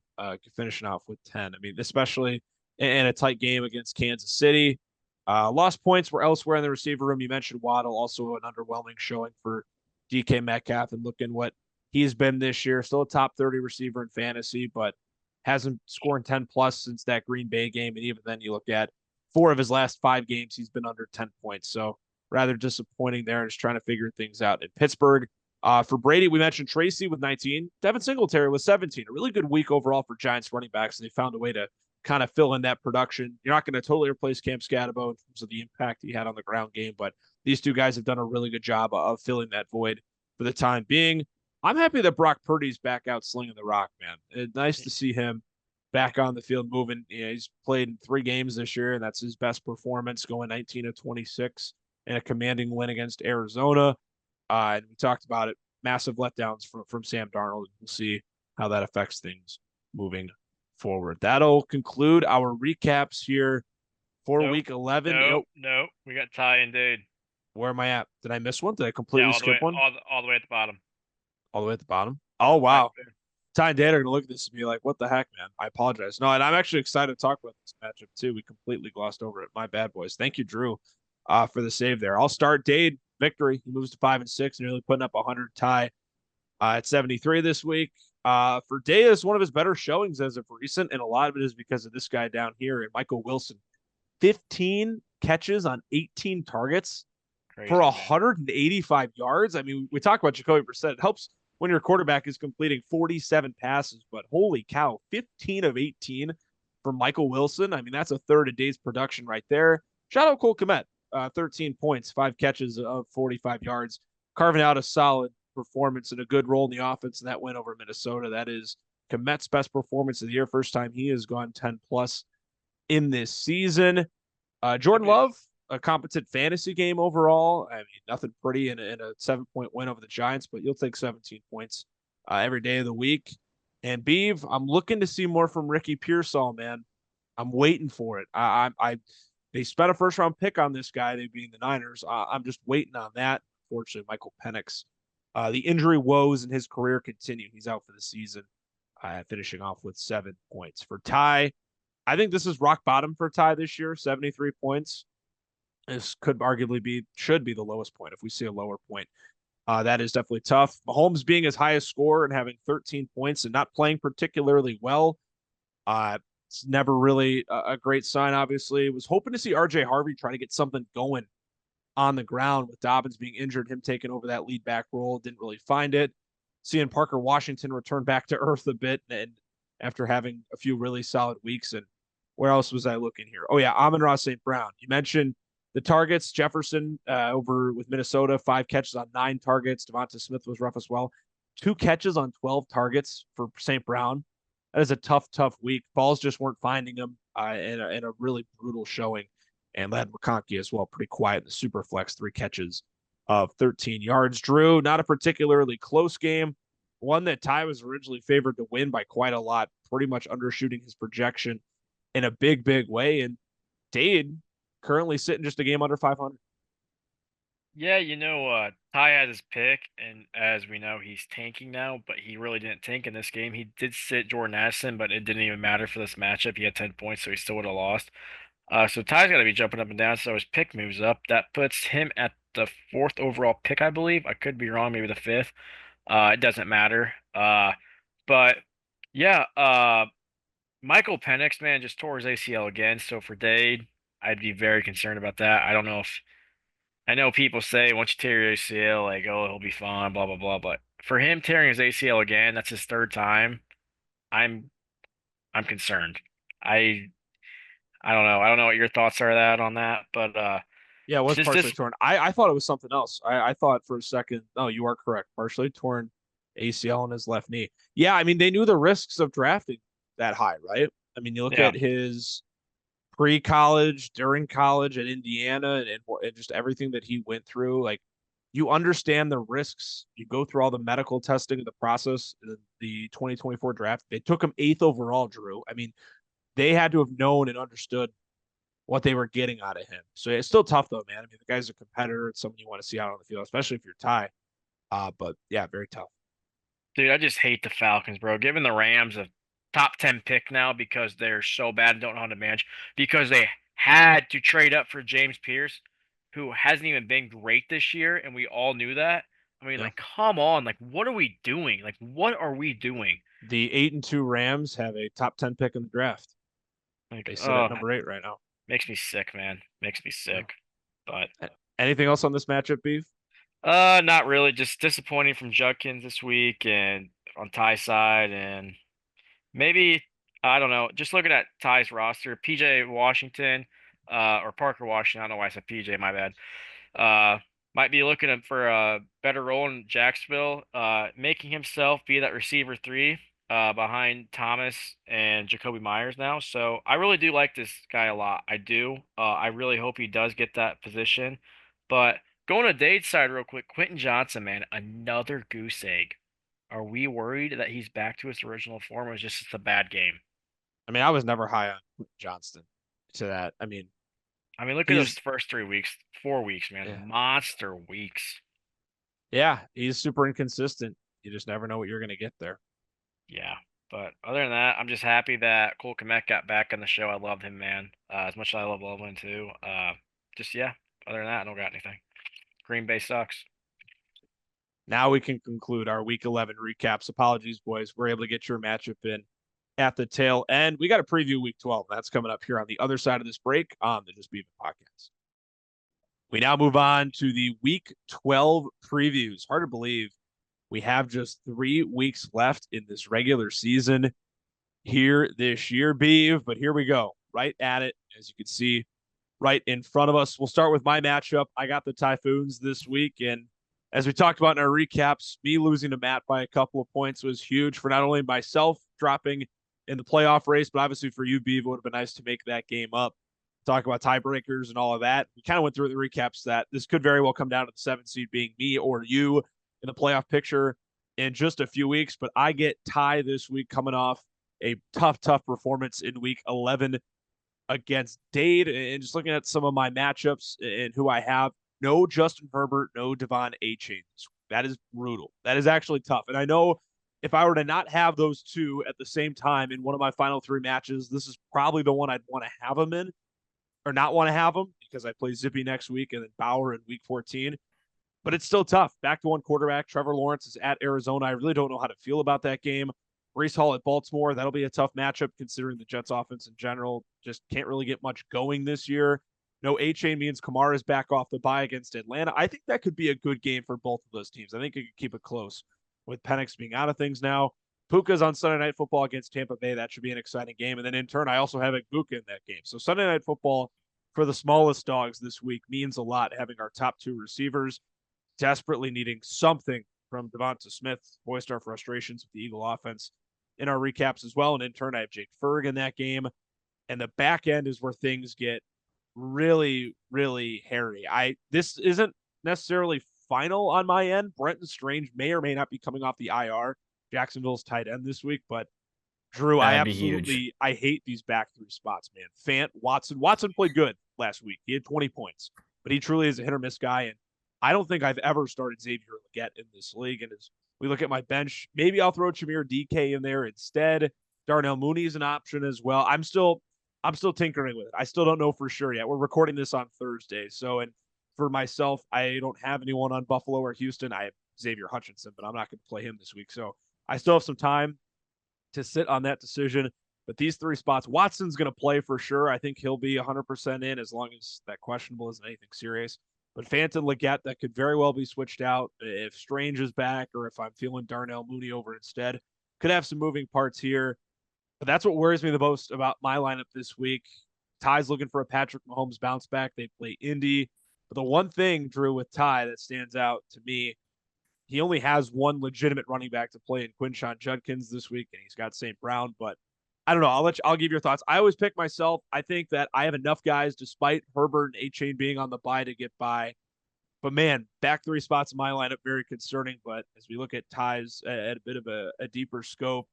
finishing off with 10. I mean, especially in a tight game against Kansas City. Lost points were elsewhere in the receiver room. You mentioned Waddle, also an underwhelming showing for DK Metcalf, and looking what he's been this year. Still a top 30 receiver in fantasy, but hasn't scored 10 plus since that Green Bay game. And even then, you look at 4 of his last 5 games, he's been under 10 points. So rather disappointing there, just trying to figure things out in Pittsburgh. For Brady, we mentioned Tracy with 19, Devin Singletary with 17. A really good week overall for Giants running backs, and they found a way to kind of fill in that production. You're not going to totally replace Cam Scatabo in terms of the impact he had on the ground game, but these two guys have done a really good job of filling that void for the time being. I'm happy that Brock Purdy's back out slinging the rock, man. It's nice to see him back on the field moving. You know, he's played in 3 games this year, and that's his best performance, going 19 of 26 in a commanding win against Arizona. And we talked about it. Massive letdowns from Sam Darnold. We'll see how that affects things moving forward. That'll conclude our recaps here for Nope. week 11. Nope. Nope. We got Ty and Dade. Where am I at? Did I miss one? Did I Yeah, completely all the way, skip one? all the way at the bottom. All the way at the bottom? Oh, Right wow. there. Ty and Dan are going to look at this and be like, what the heck, man? I apologize. No, and I'm actually excited to talk about this matchup, too. We completely glossed over it. My bad, boys. Thank you, Drew, for the save there. I'll start Dade. Victory. He moves to 5-6, nearly putting up 100. Ty at 73 this week. For Day, is one of his better showings as of recent, and a lot of it is because of this guy down here and Michael Wilson. 15 catches on 18 targets for Crazy, man. 185 yards. I mean, we talk about Jacoby Brissett. It helps when your quarterback is completing 47 passes, but holy cow, 15 of 18 for Michael Wilson. I mean, that's a third of Day's production right there. Shout out Cole Kmet, 13 points, 5 catches of 45 yards, carving out a solid performance and a good role in the offense in that win over Minnesota. That is Kmet's best performance of the year. First time he has gone 10 plus in this season. Jordan Love, a competent fantasy game overall. I mean, nothing pretty in a 7-point win over the Giants, but you'll take 17 points every day of the week. And Beav, I'm looking to see more from Ricky Pearsall, man. I'm waiting for it. They spent a first round pick on this guy, they being the Niners. I'm just waiting on that. Unfortunately, Michael Penix, the injury woes in his career continue. He's out for the season, finishing off with 7 points. For Ty, I think this is rock bottom for Ty this year, 73 points. This could arguably should be the lowest point if we see a lower point. That is definitely tough. Mahomes being his highest score and having 13 points and not playing particularly well. It's never really a great sign, obviously. Was hoping to see RJ Harvey try to get something going on the ground with Dobbins being injured, him taking over that lead back role. Didn't really find it. Seeing Parker Washington return back to earth a bit and after having a few really solid weeks. And where else was I looking here? Oh, yeah, Amon-Ra St. Brown. You mentioned the targets. Jefferson over with Minnesota, 5 catches on 9 targets. Devonta Smith was rough as well. 2 catches on 12 targets for St. Brown. That is a tough, tough week. Balls just weren't finding him in a really brutal showing. And Lad McConkey as well, pretty quiet in the super flex, 3 catches of 13 yards. Drew, not a particularly close game. One that Ty was originally favored to win by quite a lot, pretty much undershooting his projection in a big, big way. And Dade currently sitting just a game under 500. Yeah, Ty has his pick, and as we know, he's tanking now, but he really didn't tank in this game. He did sit Jordan Addison, but it didn't even matter for this matchup. He had 10 points, so he still would have lost. So Ty's got to be jumping up and down, so his pick moves up. That puts him at the 4th overall pick, I believe. I could be wrong, maybe the 5th. It doesn't matter. But yeah, Michael Penix, man, just tore his ACL again. So for Dade, I'd be very concerned about that. I don't know if I know people say once you tear your ACL, like, oh, he'll be fine, blah blah blah. But for him tearing his ACL again, that's his 3rd time. I'm I'm concerned. I I don't know. I don't know what your thoughts are that on that, but Yeah, it was since partially this, torn. I thought it was something else. I thought for a second, no, you are correct. Partially torn ACL in his left knee. Yeah, I mean, they knew the risks of drafting that high, right? I mean, you look yeah, at his pre-college, during college at Indiana, and just everything that he went through. Like, you understand the risks. You go through all the medical testing of the process. The 2024 draft, they took him 8th overall. Drew. I mean, they had to have known and understood what they were getting out of him. So it's still tough though, man. I mean, the guy's a competitor. It's someone you want to see out on the field, especially if you're Ty. But yeah, very tough. dude, I just hate the Falcons, bro. Giving the Rams a top 10 pick now because they're so bad and don't know how to manage, because they had to trade up for James Pierce, who hasn't even been great this year, and we all knew that. I mean, Yeah. like, come on, like, what are we doing? Like, what are we doing? The 8-2 Rams have a top 10 pick in the draft. Like, They sit oh, at number 8 right now. makes me sick, man. Makes me Yeah. sick. But Anything else on this matchup, Beef? not really. Just disappointing from Judkins this week and on Ty side, and maybe I don't know. Just looking at Ty's roster, PJ Washington, or Parker Washington. I don't know why I said PJ. My bad. Uh, might be looking for a better role in Jacksonville, making himself be that receiver three, behind Thomas and Jacoby Myers now. So I really do like this guy a lot. I do. I really hope he does get that position. But going to Dade's side real quick, Quentin Johnson, man, another goose egg. Are we worried that he's back to his original form, or is just it's a bad game? I mean, I was never high on Johnston to that. I mean, I mean, look at those he's first 3 weeks, 4 weeks, man, yeah, monster weeks. yeah, he's super inconsistent. You just never know what you're going to get there. Yeah. But other than that, I'm just happy that Cole Kmet got back on the show. I loved him, man. As much as I love Loveland too. Just yeah. Other than that, I don't got anything. Green Bay sucks. Now we can conclude our week 11 recaps. Apologies, boys. We're able to get your matchup in at the tail end. We got to preview week 12. That's coming up here on the other side of this break on the Just Beavin podcast. We now move on to the week 12 previews. Hard to believe we have just 3 weeks left in this regular season here this year, Beav. But here we go, right at it. As you can see, right in front of us. We'll start with my matchup. I got the Typhoons this week. And as we talked about in our recaps, me losing to Matt by a couple of points was huge for not only myself dropping in the playoff race, but obviously for you, Beav, it would have been nice to make that game up. Talk about tiebreakers and all of that. We kind of went through the recaps that this could very well come down to the 7th seed being me or you in the playoff picture in just a few weeks. But I get Ty this week coming off a tough performance in week 11 against Dade, and just looking at some of my matchups and who I have. No Justin Herbert, no Devon Achane. That is brutal. That is actually tough. And I know if I were to not have those two at the same time in one of my final 3 matches, this is probably the one I'd want to have them in or not want to have them because I play Zippy next week and then Bauer in week 14. But it's still tough. Back to one quarterback. Trevor Lawrence is at Arizona. I really don't know how to feel about that game. Brees Hall at Baltimore. That'll be a tough matchup considering the Jets offense in general just can't really get much going this year. No Achane means Kamara's back off the bye against Atlanta. I think that could be a good game for both of those teams. I think it could keep it close with Penix being out of things now. Puka's on Sunday Night Football against Tampa Bay. That should be an exciting game. And then in turn, I also have Puka in that game. So Sunday Night Football for the smallest dogs this week means a lot having our top 2 receivers desperately needing something from Devonta Smith, voiced our frustrations with the Eagle offense in our recaps as well. And in turn, I have Jake Ferg in that game. And the back end is where things get really hairy. This isn't necessarily final on my end. Brenton Strange may or may not be coming off the IR. Jacksonville's tight end this week, but Drew, That'd be huge. I hate these back 3 spots, man. Fant, Watson. Watson played good last week. He had 20 points, but he truly is a hit or miss guy. And I don't think I've ever started Xavier Legette in this league. And as we look at my bench, maybe I'll throw Chimere DK in there instead. Darnell Mooney is an option as well. I'm still tinkering with it. I still don't know for sure yet. We're recording this on Thursday. So, and for myself, I don't have anyone on Buffalo or Houston. I have Xavier Hutchinson, but I'm not going to play him this week. So I still have some time to sit on that decision. But these 3 spots, Watson's going to play for sure. I think he'll be 100% in as long as that questionable isn't anything serious. But Phantom Legette, that could very well be switched out if Strange is back or if I'm feeling Darnell Mooney over instead. Could have some moving parts here. But that's what worries me the most about my lineup this week. Ty's looking for a Patrick Mahomes bounce back. They play Indy. But the one thing, Drew, with Ty that stands out to me, he only has one legitimate running back to play in Quinshon Judkins this week, and he's got St. Brown. But I don't know. I'll give your thoughts. I always pick myself. I think that I have enough guys, despite Herbert and Achane being on the bye, to get by. But man, back 3 spots in my lineup, very concerning. But as we look at Ty's at a bit of a deeper scope,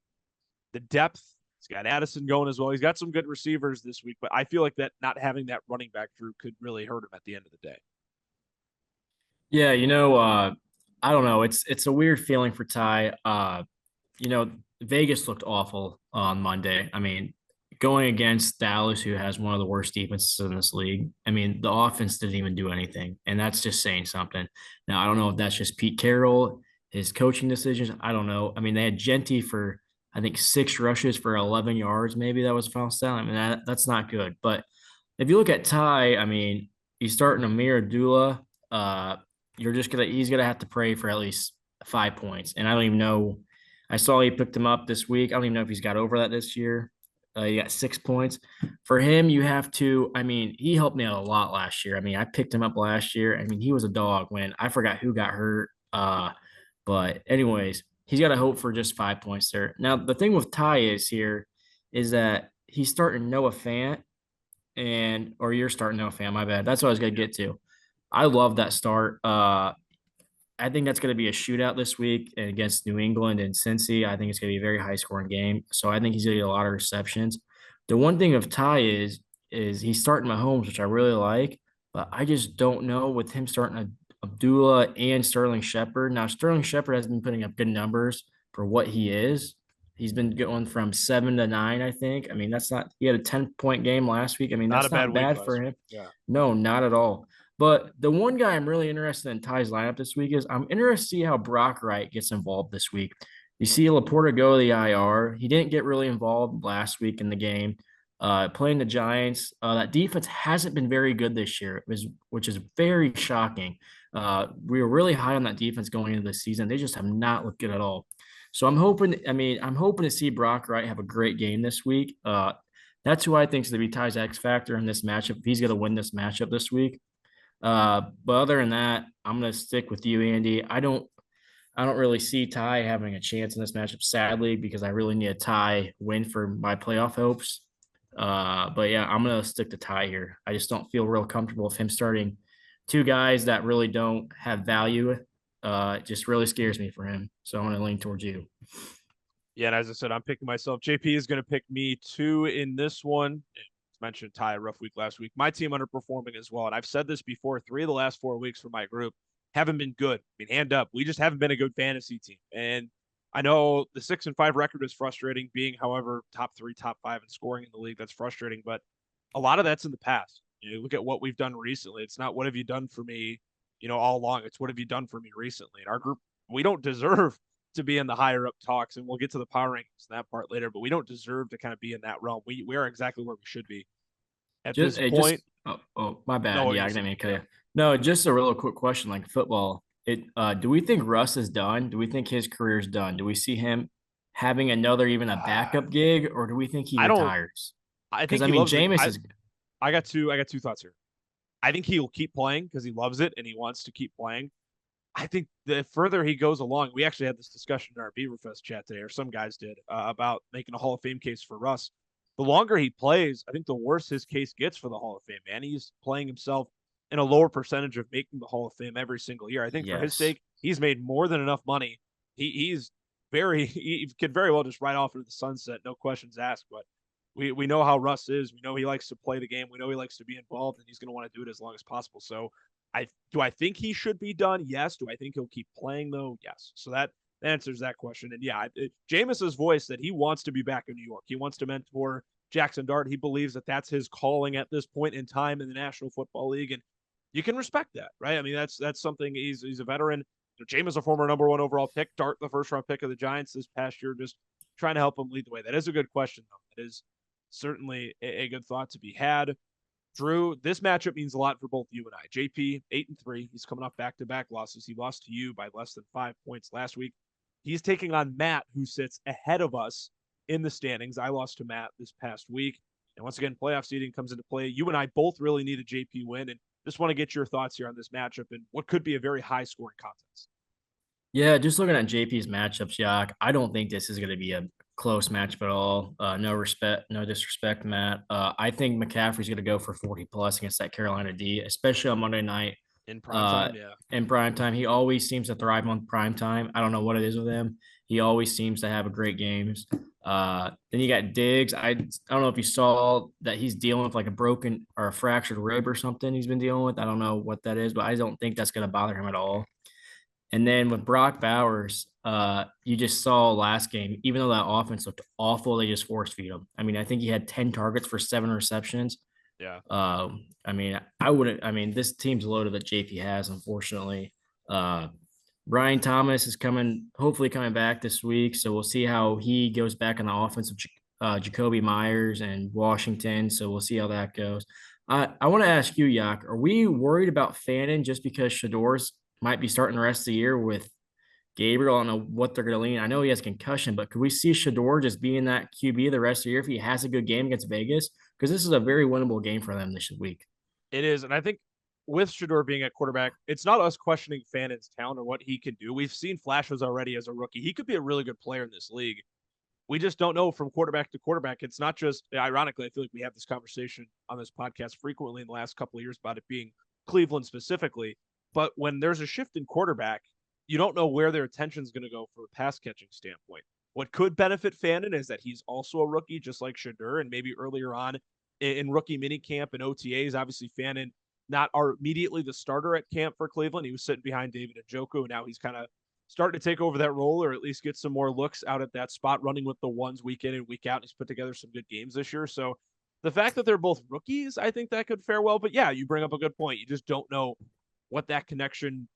the depth, he's got Addison going as well. He's got some good receivers this week, but I feel like that not having that running back, Drew, could really hurt him at the end of the day. Yeah, I don't know. It's a weird feeling for Ty. Vegas looked awful on Monday. I mean, going against Dallas, who has one of the worst defenses in this league. I mean, the offense didn't even do anything, and that's just saying something. Now, I don't know if that's just Pete Carroll, his coaching decisions. I don't know. I mean, they had Genty for I think 6 rushes for 11 yards. Maybe that was the final stat. I mean, that's not good. But if you look at Ty, I mean, he's starting Amir Abdullah. He's gonna have to pray for at least 5 points. And I don't even know. I saw he picked him up this week. I don't even know if he's got over that this year. He got 6 points. For him, you have to. I mean, he helped me out a lot last year. I mean, I picked him up last year. I mean, he was a dog when I forgot who got hurt. But anyways, he's got to hope for just 5 points there. Now, the thing with Ty is that he's starting Noah Fant or you're starting Noah Fant. My bad. That's what I was gonna get to. I love that start. I think that's going to be a shootout this week against New England and Cincy. I think it's going to be a very high scoring game. So I think he's going to get a lot of receptions. The one thing of Ty is he's starting Mahomes, which I really like, but I just don't know with him starting Abdullah and Sterling Shepard. Now Sterling Shepard has been putting up good numbers for what he is. He's been going from 7 to 9, I think. I mean, that's not. He had a 10-point game last week. I mean, Not a that's bad not week bad last for week. him. Yeah. No, not at all. But the one guy I'm really interested in Ty's lineup this week is I'm interested to see how Brock Wright gets involved this week. You see Laporta go to the IR. He didn't get really involved last week in the game. Playing the Giants, that defense hasn't been very good this year, which is very shocking. We were really high on that defense going into the season. They just have not looked good at all. So I'm hoping to see Brock Wright have a great game this week. That's who I think is going to be Ty's X factor in this matchup. If he's going to win this matchup this week. But other than that, I'm going to stick with you, Andy. I don't really see Ty having a chance in this matchup, sadly, because I really need a Ty win for my playoff hopes. But yeah, I'm going to stick to Ty here. I just don't feel real comfortable with him starting two guys that really don't have value. It just really scares me for him. So I'm going to lean towards you. Yeah, and as I said, I'm picking myself. JP is going to pick me too in this one. Mentioned Ty, a rough week last week. My team underperforming as well. And I've said this before, 3 of the last 4 weeks for my group haven't been good. I mean, hand up. We just haven't been a good fantasy team. And I know the 6-5 record is frustrating, being, however, top 3, top 5 in scoring in the league. That's frustrating. But a lot of that's in the past. You look at what we've done recently. It's not what have you done for me, all along. It's what have you done for me recently. And our group, we don't deserve to be in the higher up talks, and we'll get to the power rankings and that part later, but we don't deserve to kind of be in that realm. We are exactly where we should be at this point. My bad. No, yeah, I didn't mean to cut you. No, just a real quick question, like football. Do we think Russ is done? Do we think his career's done? Do we see him having even a backup gig, or do we think he retires? I think he loves Jameis is. I got two thoughts here. I think he'll keep playing because he loves it and he wants to keep playing. I think the further he goes along, we actually had this discussion in our Beaverfest chat today, or some guys did, about making a Hall of Fame case for Russ. The longer he plays, I think the worse his case gets for the Hall of Fame, man. He's playing himself in a lower percentage of making the Hall of Fame every single year. I think for his sake, he's made more than enough money. He could very well just ride off into the sunset, no questions asked. But we know how Russ is. We know he likes to play the game. We know he likes to be involved, and he's going to want to do it as long as possible. So I think he should be done? Yes. Do I think he'll keep playing though? Yes. So that answers that question. And yeah, Jameis's voice that he wants to be back in New York. He wants to mentor Jackson Dart. He believes that that's his calling at this point in time in the National Football League, and you can respect that, right? I mean, that's something. He's a veteran. Jameis, a former #1 overall pick. Dart, the first round pick of the Giants this past year, just trying to help him lead the way. That is a good question, though. That is certainly a good thought to be had. Drew, this matchup means a lot for both you and I. JP, 8-3. He's coming off back-to-back losses. He lost to you by less than 5 points last week. He's taking on Matt, who sits ahead of us in the standings. I lost to Matt this past week. And once again, playoff seeding comes into play. You and I both really need a JP win. And just want to get your thoughts here on this matchup and what could be a very high-scoring contest. Yeah, just looking at JP's matchups, Yak, I don't think this is going to be a close matchup at all. No disrespect, Matt. I think McCaffrey's going to go for 40 plus against that Carolina D, especially on Monday night. In prime time, yeah. In prime time, he always seems to thrive on prime time. I don't know what it is with him. He always seems to have a great games. Then you got Diggs. I don't know if you saw that he's dealing with like a broken or a fractured rib or something he's been dealing with. I don't know what that is, but I don't think that's going to bother him at all. And then with Brock Bowers, you just saw last game, even though that offense looked awful, they just force feed him. I mean, I think he had 10 targets for 7 receptions. Yeah. This team's loaded that JP has, unfortunately. Brian Thomas is hopefully coming back this week. So we'll see how he goes back on the offense of Jacoby Myers and Washington. So we'll see how that goes. I want to ask you, Yak, are we worried about Fannin just because Shador's might be starting the rest of the year with Gabriel? I don't know what they're going to lean. I know he has concussion, but could we see Shador just being that QB the rest of the year if he has a good game against Vegas? Because this is a very winnable game for them this week. It is, and I think with Shador being at quarterback, it's not us questioning Fannon's talent or what he can do. We've seen flashes already as a rookie. He could be a really good player in this league. We just don't know from quarterback to quarterback. It's not just, ironically, I feel like we have this conversation on this podcast frequently in the last couple of years about it being Cleveland specifically. But when there's a shift in quarterback, you don't know where their attention is going to go from a pass catching standpoint. What could benefit Fannin is that he's also a rookie, just like Shador, and maybe earlier on in rookie minicamp and OTAs, obviously Fannin not are immediately the starter at camp for Cleveland. He was sitting behind David Njoku, and now he's kind of starting to take over that role, or at least get some more looks out at that spot, running with the ones week in and week out. He's put together some good games this year. So the fact that they're both rookies, I think that could fare well. But yeah, you bring up a good point. You just don't know what that connection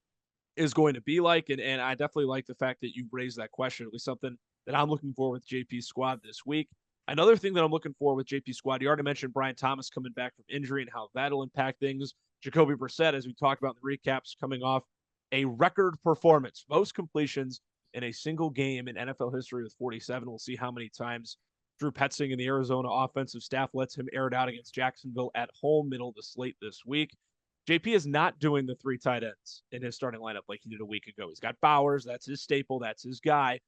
is going to be like. And I definitely like the fact that you raised that question, at least something that I'm looking for with JP's squad this week. Another thing that I'm looking for with JP squad, you already mentioned Brian Thomas coming back from injury and how that'll impact things. Jacoby Brissett, as we talked about in the recaps, coming off a record performance, most completions in a single game in NFL history with 47. We'll see how many times Drew Petzing and the Arizona offensive staff lets him air it out against Jacksonville at home, middle of the slate this week. JP is not doing the three tight ends in his starting lineup like he did a week ago. He's got Bowers, that's his staple, that's his guy.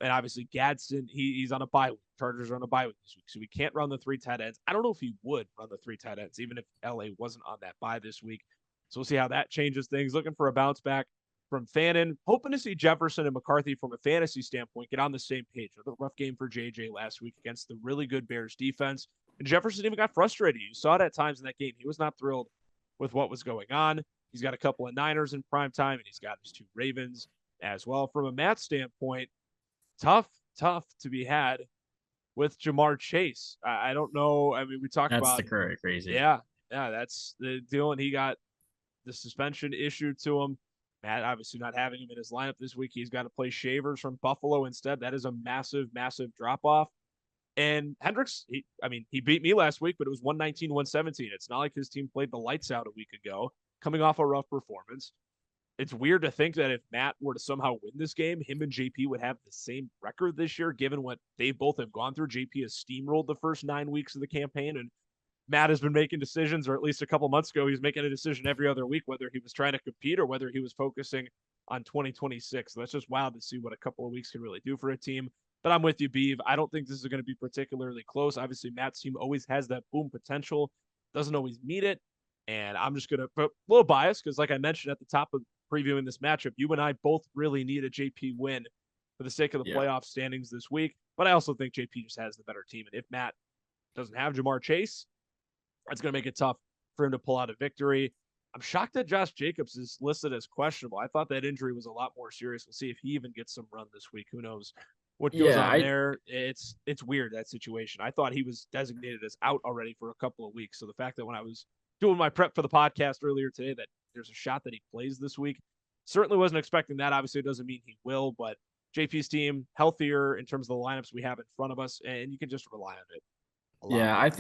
And obviously Gadsden, he's on a bye week. Chargers are on a bye week this week, so we can't run the three tight ends. I don't know if he would run the three tight ends, even if LA wasn't on that bye this week. So we'll see how that changes things. Looking for a bounce back from Fannin. Hoping to see Jefferson and McCarthy from a fantasy standpoint get on the same page. Another rough game for JJ last week against the really good Bears defense. And Jefferson even got frustrated. You saw it at times in that game. He was not thrilled with what was going on. He's got a couple of Niners in prime time, and he's got his two Ravens as well. From a Matt standpoint, tough to be had with Jamar Chase. I don't know. I mean, we talked That's about the correct crazy. Yeah, that's the deal. And he got the suspension issued to him. Matt obviously not having him in his lineup this week. He's got to play Shavers from Buffalo instead. That is a massive drop off. And Hendricks, he beat me last week, but it was 119-117. It's not like his team played the lights out a week ago, coming off a rough performance. It's weird to think that if Matt were to somehow win this game, him and JP would have the same record this year, given what they both have gone through. JP has steamrolled the first 9 weeks of the campaign, and Matt has been making decisions, or at least a couple months ago, he was making a decision every other week, whether he was trying to compete or whether he was focusing on 2026. So that's just wild to see what a couple of weeks can really do for a team. But I'm with you, Beav. I don't think this is going to be particularly close. Obviously, Matt's team always has that boom potential, doesn't always meet it. And I'm just going to put a little bias because, like I mentioned at the top of previewing this matchup, you and I both really need a JP win for the sake of the playoff standings this week. But I also think JP just has the better team. And if Matt doesn't have Jamar Chase, that's going to make it tough for him to pull out a victory. I'm shocked that Josh Jacobs is listed as questionable. I thought that injury was a lot more serious. We'll see if he even gets some run this week. Who knows what goes on there? It's weird, that situation. I thought he was designated as out already for a couple of weeks. So the fact that when I was doing my prep for the podcast earlier today that there's a shot that he plays this week, certainly wasn't expecting that. Obviously, it doesn't mean he will, but JP's team healthier in terms of the lineups we have in front of us, and you can just rely on it. Yeah, I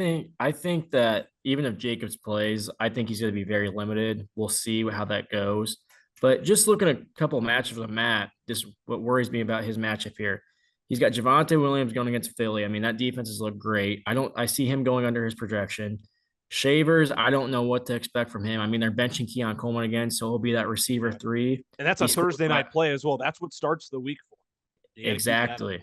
think that even if Jacobs plays, I think he's going to be very limited. We'll see how that goes. But just looking at a couple of matches with Matt, just what worries me about his matchup here. He's got Javonte Williams going against Philly. I mean, that defense has looked great. I see him going under his projection. Shavers, I don't know what to expect from him. I mean, they're benching Keon Coleman again, so he'll be that receiver 3. And that's a Thursday night play as well. That's what starts the week for. Exactly.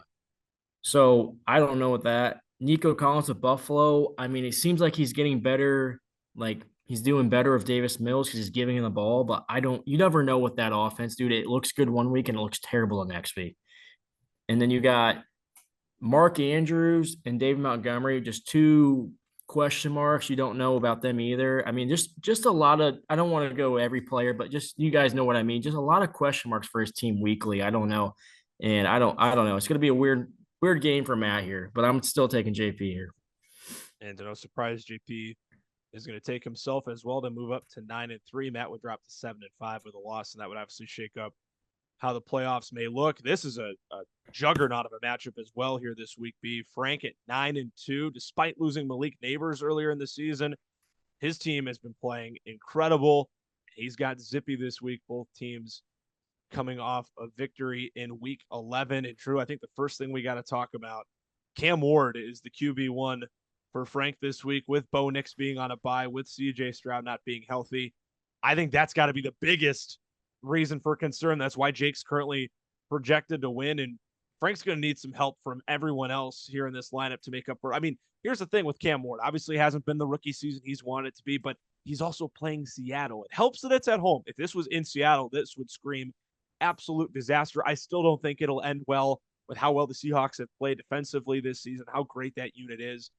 So I don't know what that. Nico Collins of Buffalo. I mean, it seems like he's getting better. Like he's doing better with Davis Mills because he's giving him the ball. But you never know with that offense, dude. It looks good one week and it looks terrible the next week. And then you got Mark Andrews and David Montgomery, just 2 question marks. You don't know about them either. I mean, just a lot of. I don't want to go every player, but just you guys know what I mean. Just a lot of question marks for his team weekly. I don't know, and I don't know. It's going to be a weird game for Matt here, but I'm still taking JP here. And to no surprise, JP is going to take himself as well to move up to 9-3. Matt would drop to 7-5 with a loss, and that would obviously shake up how the playoffs may look. This is a juggernaut of a matchup as well here this week. Be Frank at 9-2, despite losing Malik Neighbors earlier in the season. His team has been playing incredible. He's got Zippy this week. Both teams coming off a victory in week 11. And Drew, I think the first thing we got to talk about, Cam Ward is the QB1 for Frank this week, with Bo Nix being on a bye, with CJ Stroud not being healthy. I think that's got to be the biggest reason for concern. That's why Jake's currently projected to win. And Frank's going to need some help from everyone else here in this lineup to make up for. I mean, here's the thing with Cam Ward. Obviously, hasn't been the rookie season he's wanted it to be, but he's also playing Seattle. It helps that it's at home. If this was in Seattle, this would scream absolute disaster. I still don't think it'll end well with how well the Seahawks have played defensively this season, how great that unit is.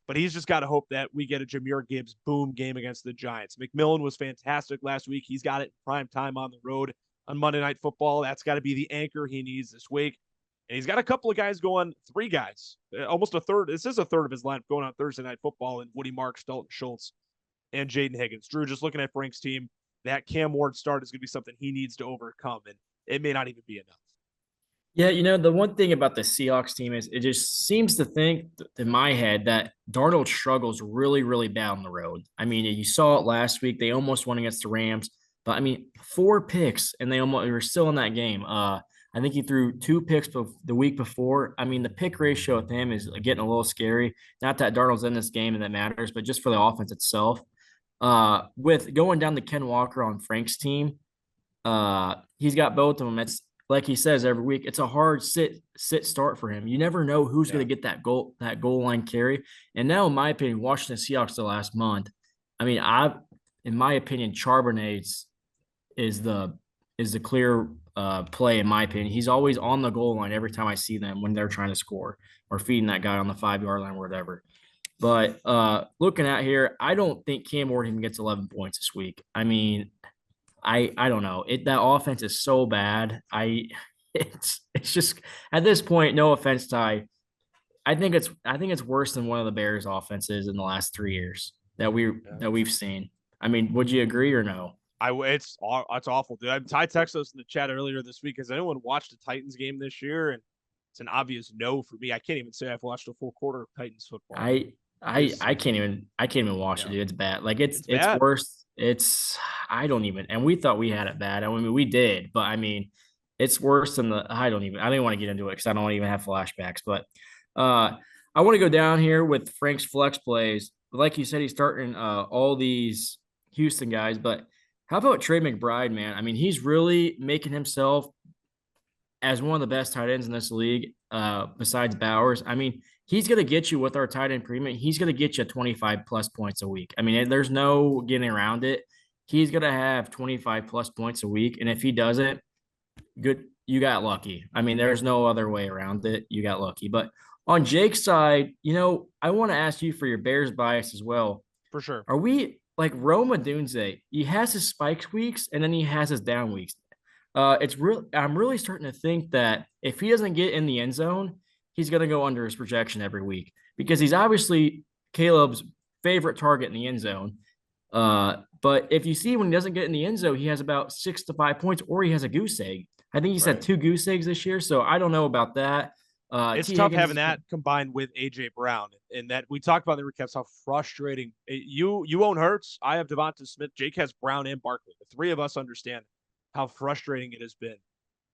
But he's just got to hope that we get a Jahmyr Gibbs boom game against the Giants. McMillan was fantastic last week. He's got it in prime time on the road on Monday Night Football. That's got to be the anchor he needs this week. And he's got a couple of guys going, 3 guys, almost a third. This is a third of his lineup going on Thursday Night Football, and Woody Marks, Dalton Schultz, and Jaden Higgins. Drew, just looking at Frank's team, that Cam Ward start is going to be something he needs to overcome, and it may not even be enough. Yeah, the one thing about the Seahawks team is it just seems to think in my head that Darnold struggles really, really bad on the road. I mean, you saw it last week. They almost won against the Rams, but I mean, 4 picks, and they were still in that game. I think he threw 2 picks the week before. I mean, the pick ratio with him is getting a little scary. Not that Darnold's in this game and that matters, but just for the offense itself. With going down to Ken Walker on Frank's team, he's got both of them. It's like he says every week, it's a hard sit start for him. You never know who's going to get that goal line carry. And now, in my opinion, Washington Seahawks the last month. I mean, in my opinion, Charbonnet is the clear play in my opinion. He's always on the goal line every time I see them when they're trying to score or feeding that guy on the 5-yard line or whatever. But looking at here, I don't think Cam Ward even gets 11 points this week. I mean, I don't know. That offense is so bad. It's just at this point, no offense, Ty. I think it's worse than one of the Bears' offenses in the last 3 years that we've seen. I mean, would you agree or no? It's awful, dude. Ty texted us in the chat earlier this week. Has anyone watched a Titans game this year? And it's an obvious no for me. I can't even say I've watched a full quarter of Titans football. I can't even watch it, dude. It's bad. Like it's bad. worse. I don't even, and we thought we had it bad. I mean, we did, but I mean, it's worse than I don't even want to get into it because I don't even have flashbacks. But I want to go down here with Frank's flex plays. Like you said, he's starting all these Houston guys, but how about Trey McBride, man? I mean, he's really making himself as one of the best tight ends in this league, besides Bowers. I mean, he's going to get you with our tight end premium. He's going to get you 25 plus points a week. I mean, there's no getting around it. He's going to have 25 plus points a week. And if he doesn't, good, you got lucky. I mean, there's no other way around it. You got lucky. But on Jake's side, I want to ask you for your Bears bias as well. For sure. Are we like Roma Dunze? He has his spike weeks and then he has his down weeks. I'm really starting to think that if he doesn't get in the end zone, he's going to go under his projection every week because he's obviously Caleb's favorite target in the end zone. But if you see when he doesn't get in the end zone, he has about 6 to 5 points or he has a goose egg. I think he's had 2 goose eggs this year. So I don't know about that. It's tough having that combined with AJ Brown, and that we talked about in the recaps how frustrating you own Hurts. I have Devonta Smith. Jake has Brown and Barkley. The 3 of us understand how frustrating it has been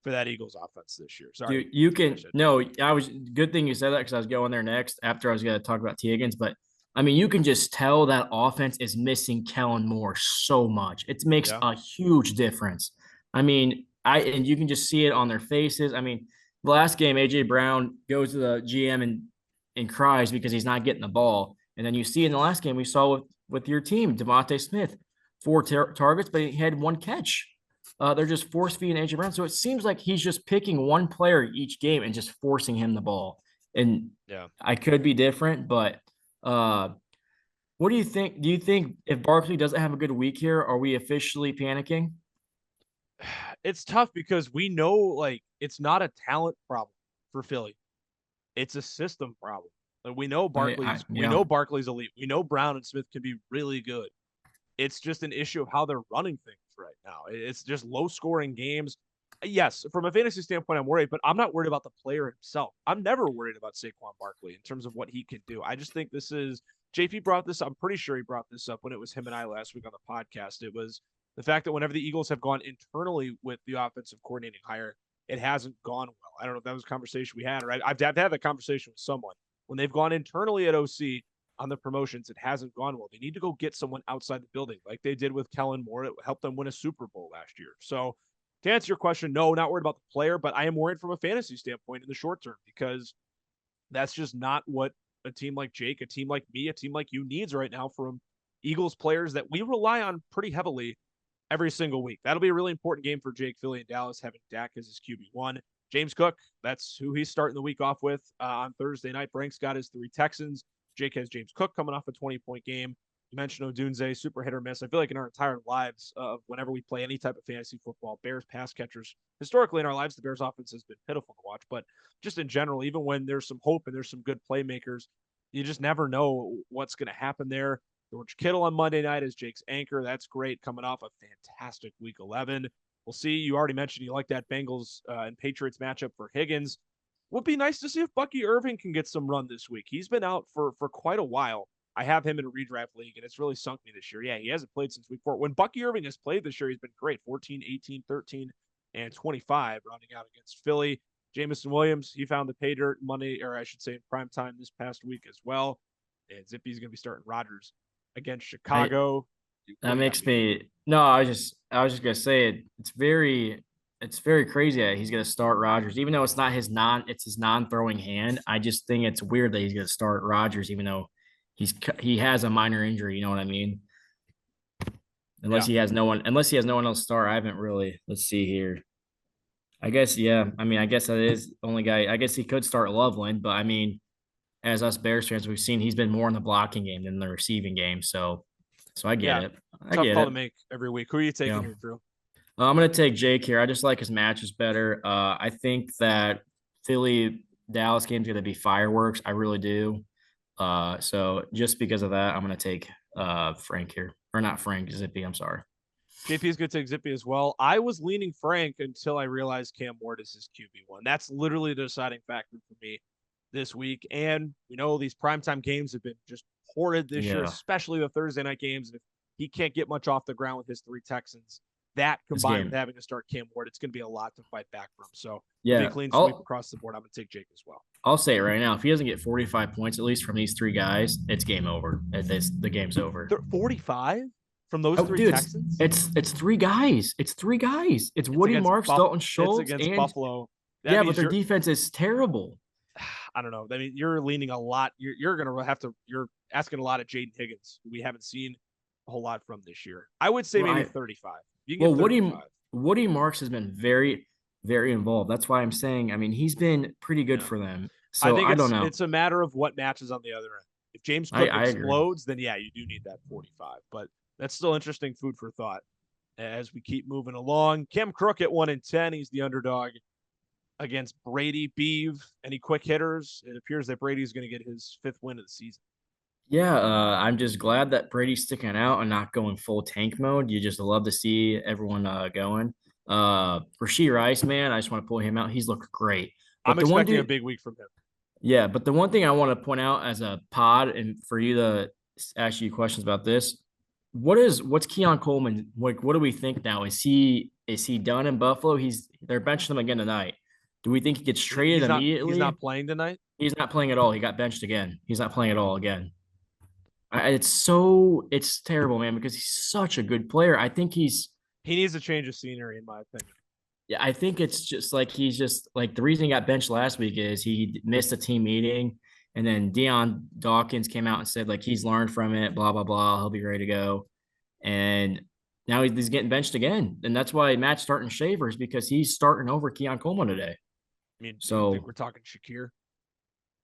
for that Eagles offense this year. Sorry, dude, you can no. I was good thing you said that because I was going there next after I was going to talk about T Higgins, but I mean you can just tell that offense is missing Kellen Moore so much. It makes a huge difference. I mean, and you can just see it on their faces. I mean. The last game, AJ Brown goes to the GM and cries because he's not getting the ball. And then you see in the last game we saw with your team, Devontae Smith, 4 targets, but he had 1 catch. They're just force feeding AJ Brown. So it seems like he's just picking one player each game and just forcing him the ball. And I could be different, but what do you think? Do you think if Barkley doesn't have a good week here, are we officially panicking? It's tough because we know like it's not a talent problem for Philly. It's a system problem. Like, we know Barkley's we know Barkley's elite. We know Brown and Smith can be really good. It's just an issue of how they're running things right now. It's just low scoring games. Yes, from a fantasy standpoint, I'm worried, but I'm not worried about the player himself. I'm never worried about Saquon Barkley in terms of what he can do. I just think this is JP brought this up. I'm pretty sure he brought this up when it was him and I last week on the podcast. It was the fact that whenever the Eagles have gone internally with the offensive coordinating hire, it hasn't gone well. I don't know if that was a conversation we had, or I've had that conversation with someone. When they've gone internally at OC on the promotions, it hasn't gone well. They need to go get someone outside the building like they did with Kellen Moore. It helped them win a Super Bowl last year. So to answer your question, no, not worried about the player, but I am worried from a fantasy standpoint in the short term because that's just not what a team like Jake, a team like me, a team like you needs right now from Eagles players that we rely on pretty heavily every single week. That'll be a really important game for Jake, Philly, and Dallas, having Dak as his QB1. James Cook, that's who he's starting the week off with on Thursday night. Brank's got his 3 Texans. Jake has James Cook coming off a 20-point game. You mentioned Odunze, super hit or miss. I feel like in our entire lives, whenever we play any type of fantasy football, Bears pass catchers, historically in our lives, the Bears offense has been pitiful to watch. But just in general, even when there's some hope and there's some good playmakers, you just never know what's going to happen there. George Kittle on Monday night is Jake's anchor. That's great, coming off a fantastic Week 11. We'll see. You already mentioned you like that Bengals and Patriots matchup for Higgins. Would be nice to see if Bucky Irving can get some run this week. He's been out for quite a while. I have him in a redraft league, and it's really sunk me this year. Yeah, he hasn't played since week 4. When Bucky Irving has played this year, he's been great. 14, 18, 13, and 25, rounding out against Philly. Jamison Williams, he found the pay dirt Monday, or I should say in prime time this past week as well. And Zippy's going to be starting Rodgers against Chicago. That makes me no. I was just gonna say it. It's very crazy that he's gonna start Rodgers, even though it's his non-throwing hand. I just think it's weird that he's gonna start Rodgers, even though he has a minor injury. You know what I mean? Unless he has no one else to start. I haven't really. Let's see here. I guess I mean, I guess that is the only guy. I guess he could start Loveland, but I mean, as us Bears fans, we've seen he's been more in the blocking game than the receiving game. So I get it. Tough call to make every week. Who are you taking here, Drew? I'm going to take Jake here. I just like his matches better. I think that Philly Dallas game is going to be fireworks. I really do. So just because of that, I'm going to take Frank here. Or not Frank, Zippy. I'm sorry. JP is going to take Zippy as well. I was leaning Frank until I realized Cam Ward is his QB1. That's literally the deciding factor for me this week. And, these primetime games have been just horrid this year, especially the Thursday night games. And if he can't get much off the ground with his 3 Texans, that combined with having to start Cam Ward, it's going to be a lot to fight back from. So, big clean sweep across the board. I'm going to take Jake as well. I'll say it right now. If he doesn't get 45 points at least from these 3 guys, it's game over. The game's over. 45 from those 3 Texans? It's 3 guys. It's 3 guys. It's Woody Marks, Dalton Schultz, and Buffalo. But their defense is terrible. I don't know. I mean, you're leaning a lot. You're going to have to. You're asking a lot of Jaden Higgins, who we haven't seen a whole lot from this year. I would say maybe 35. Woody Marks has been very, very involved. That's why I'm saying. I mean, he's been pretty good for them. So I don't know. It's a matter of what matches on the other end. If James Cook explodes, then you do need that 45. But that's still interesting food for thought as we keep moving along. Cam Crook at 1-10. He's the underdog against Brady. Beav, any quick hitters? It appears that Brady's going to get his 5th win of the season. Yeah, I'm just glad that Brady's sticking out and not going full tank mode. You just love to see everyone going. Rashee Rice, man, I just want to pull him out. He's looked great. But I'm expecting a big week from him. Yeah, but the one thing I want to point out as a pod and for you to ask you questions about this, what's Keon Coleman? What do we think now? Is he done in Buffalo? They're benching him again tonight. Do we think he gets traded immediately? He's not playing tonight? He's not playing at all. He got benched again. He's not playing at all again. It's terrible, man, because he's such a good player. I think he needs a change of scenery, in my opinion. Yeah, I think it's just like the reason he got benched last week is he missed a team meeting, and then Deion Dawkins came out and said like he's learned from it, blah blah blah, he'll be ready to go, and now he's getting benched again, and that's why Matt's starting Shavers because he's starting over Keon Coleman today. I mean, so I think we're talking Shakir.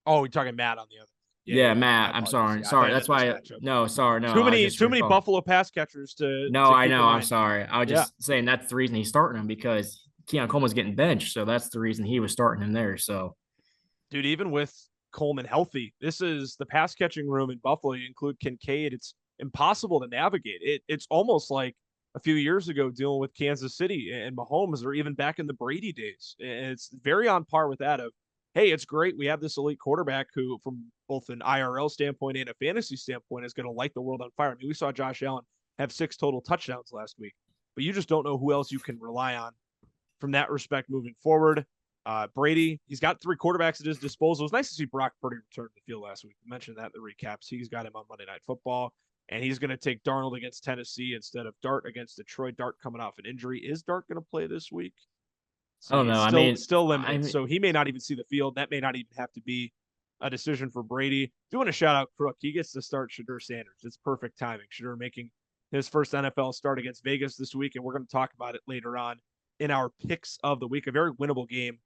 Oh, we're talking Matt on the other. Yeah, Matt. I'm sorry. That's why. No. Too many Buffalo pass catchers to. No, I know. I'm sorry. I was just saying that's the reason he's starting him because Keon Coleman's getting benched, so that's the reason he was starting him there. So, dude, even with Coleman healthy, this is the pass catching room in Buffalo. You include Kincaid. It's impossible to navigate. It's almost like a few years ago dealing with Kansas City and Mahomes, or even back in the Brady days. And it's very on par with that of, hey, it's great. We have this elite quarterback who, from both an IRL standpoint and a fantasy standpoint, is going to light the world on fire. I mean, we saw Josh Allen have 6 total touchdowns last week, but you just don't know who else you can rely on from that respect moving forward. Brady, he's got 3 quarterbacks at his disposal. It was nice to see Brock Purdy return to the field last week. We mentioned that in the recaps. He's got him on Monday Night Football, and he's going to take Darnold against Tennessee instead of Dart against Detroit. Dart coming off an injury. Is Dart going to play this week? I don't know. Still limited. So he may not even see the field. That may not even have to be a decision for Brady. Doing a shout out Crook. He gets to start Shadur Sanders. It's perfect timing. Shadur making his first NFL start against Vegas this week, and we're going to talk about it later on in our picks of the week. A very winnable game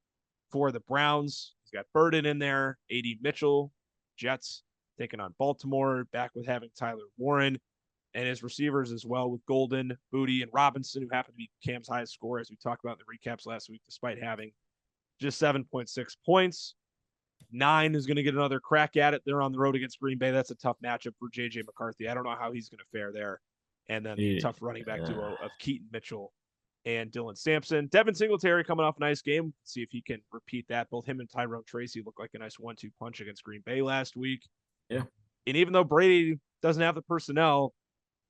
for the Browns. He's got Burden in there, A.D. Mitchell, Jets taking on Baltimore, back with having Tyler Warren, and his receivers as well with Golden, Booty, and Robinson, who happened to be Cam's highest score, as we talked about in the recaps last week, despite having just 7.6 points. 9 is going to get another crack at it. They're on the road against Green Bay. That's a tough matchup for J.J. McCarthy. I don't know how he's going to fare there. And then the tough running back duo of Keaton Mitchell and Dylan Sampson. Devin Singletary coming off a nice game. See if he can repeat that. Both him and Tyrone Tracy look like a nice 1-2 punch against Green Bay last week. Yeah. And even though Brady doesn't have the personnel,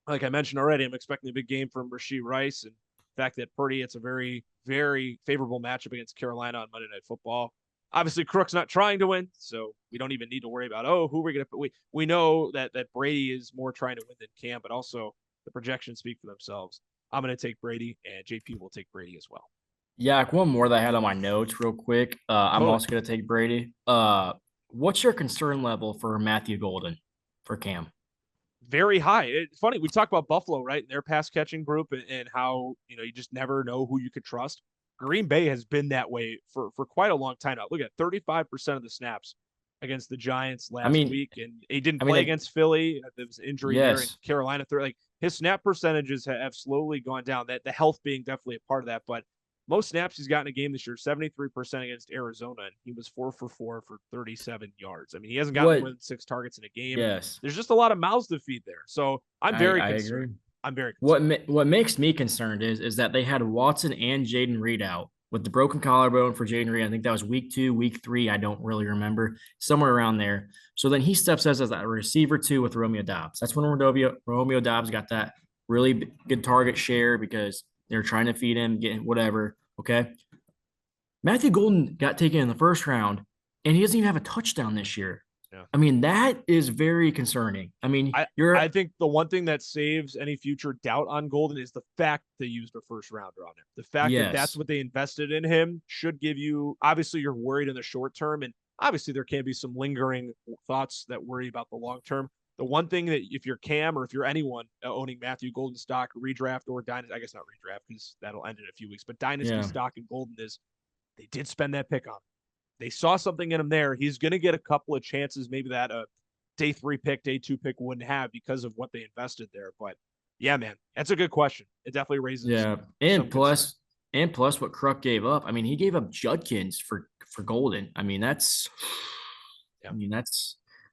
like I mentioned already, I'm expecting a big game from Rashee Rice. And the fact that Purdy, it's a very, very favorable matchup against Carolina on Monday Night Football. Obviously, Crook's not trying to win, so we don't even need to worry about, who we're going to put. We know that Brady is more trying to win than Cam, but also the projections speak for themselves. I'm going to take Brady, and JP will take Brady as well. Yeah, one more that I had on my notes real quick. I'm also going to take Brady. What's your concern level for Matthew Golden for Cam? Very high. It's funny. We talk about Buffalo, right? Their pass catching group and how, you just never know who you could trust. Green Bay has been that way for quite a long time now. Look at 35% of the snaps against the Giants last week, and he didn't play against Philly. There was an injury there in Carolina. Like, his snap percentages have slowly gone down. That the health being definitely a part of that, but most snaps he's got in a game this year, 73% against Arizona, and he was 4 for 4 for 37 yards. I mean, he hasn't gotten more than 6 targets in a game. Yes, there's just a lot of mouths to feed there. So I'm very concerned. Agree. I'm very concerned. What makes me concerned is that they had Watson and Jaden Reed out with the broken collarbone for Jaden Reed. I think that was week 2, week 3. I don't really remember, somewhere around there. So then he steps as a receiver 2 with Romeo Doubs. That's when Romeo Doubs got that really good target share because they're trying to feed him, get whatever. Okay. Matthew Golden got taken in the first round, and he doesn't even have a touchdown this year. Yeah. I mean, that is very concerning. I mean, I think the one thing that saves any future doubt on Golden is the fact they used a first rounder on him. The fact that that's what they invested in him should give you, obviously you're worried in the short term, and obviously there can be some lingering thoughts that worry about the long term. The one thing that if you're Cam or if you're anyone owning Matthew Golden stock, redraft or dynasty, I guess not redraft because that'll end in a few weeks, but dynasty stock in Golden is they did spend that pick on him. They saw something in him there. He's going to get a couple of chances, maybe that a day 3 pick, day 2 pick wouldn't have because of what they invested there. But yeah, man, that's a good question. It definitely raises. And plus what Kruk gave up. I mean, he gave up Judkins for Golden. I mean,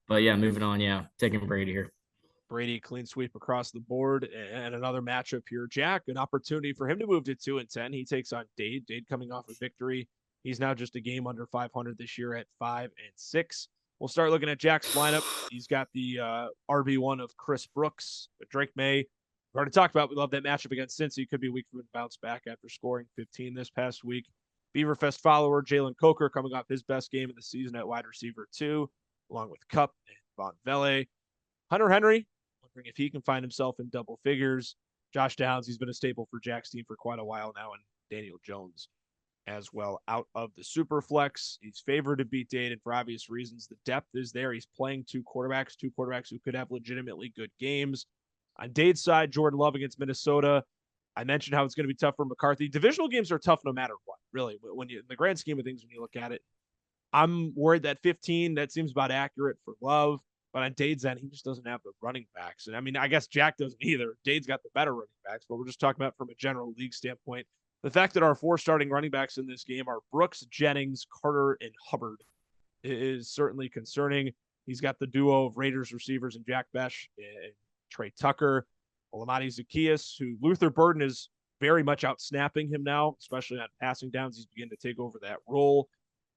but yeah, moving on. Yeah. Taking Brady here. Brady clean sweep across the board, and another matchup here. Jack, an opportunity for him to move to 2-10. He takes on Dade. Dade coming off a victory. He's now just a game under 500 this year at 5-6. We'll start looking at Jack's lineup. He's got the RB1 of Chris Brooks, Drake May. We already talked about, we love that matchup against Cincy. He could be weak for him to bounce back after scoring 15 this past week. Beaverfest follower Jalen Coker coming off his best game of the season at wide receiver 2, along with Cup and Von Velle. Hunter Henry, wondering if he can find himself in double figures. Josh Downs, he's been a staple for Jack's team for quite a while now, and Daniel Jones as well out of the super flex. He's favored to beat Dade, and for obvious reasons, the depth is there. He's playing two quarterbacks who could have legitimately good games. On Dade's side, Jordan Love against Minnesota. I mentioned how it's going to be tough for McCarthy. Divisional games are tough no matter what, really. When you, in the grand scheme of things, when you look at it, I'm worried that 15, that seems about accurate for Love. But on Dade's end, he just doesn't have the running backs. And I mean, I guess Jack doesn't either. Dade's got the better running backs, but we're just talking about from a general league standpoint. The fact that our 4 starting running backs in this game are Brooks, Jennings, Carter, and Hubbard is certainly concerning. He's got the duo of Raiders receivers and Jack Besh and Trey Tucker. Olamide Zacchaeus, who Luther Burden is very much out snapping him now, especially on passing downs. He's beginning to take over that role.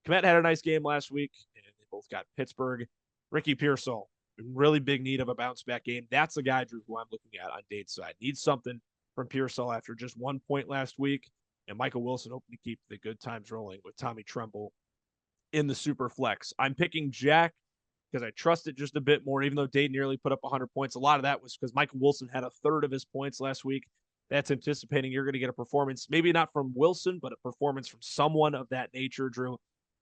Kmet had a nice game last week, and they both got Pittsburgh. Ricky Pearsall, in really big need of a bounce back game. That's the guy, Drew, who I'm looking at on Dade's side. Needs something from Pearsall after just 1 point last week. And Michael Wilson hoping to keep the good times rolling with Tommy Tremble in the super flex. I'm picking Jack because I trust it just a bit more, even though Dade nearly put up 100 points. A lot of that was because Michael Wilson had a third of his points last week. That's anticipating you're going to get a performance, maybe not from Wilson, but a performance from someone of that nature, Drew.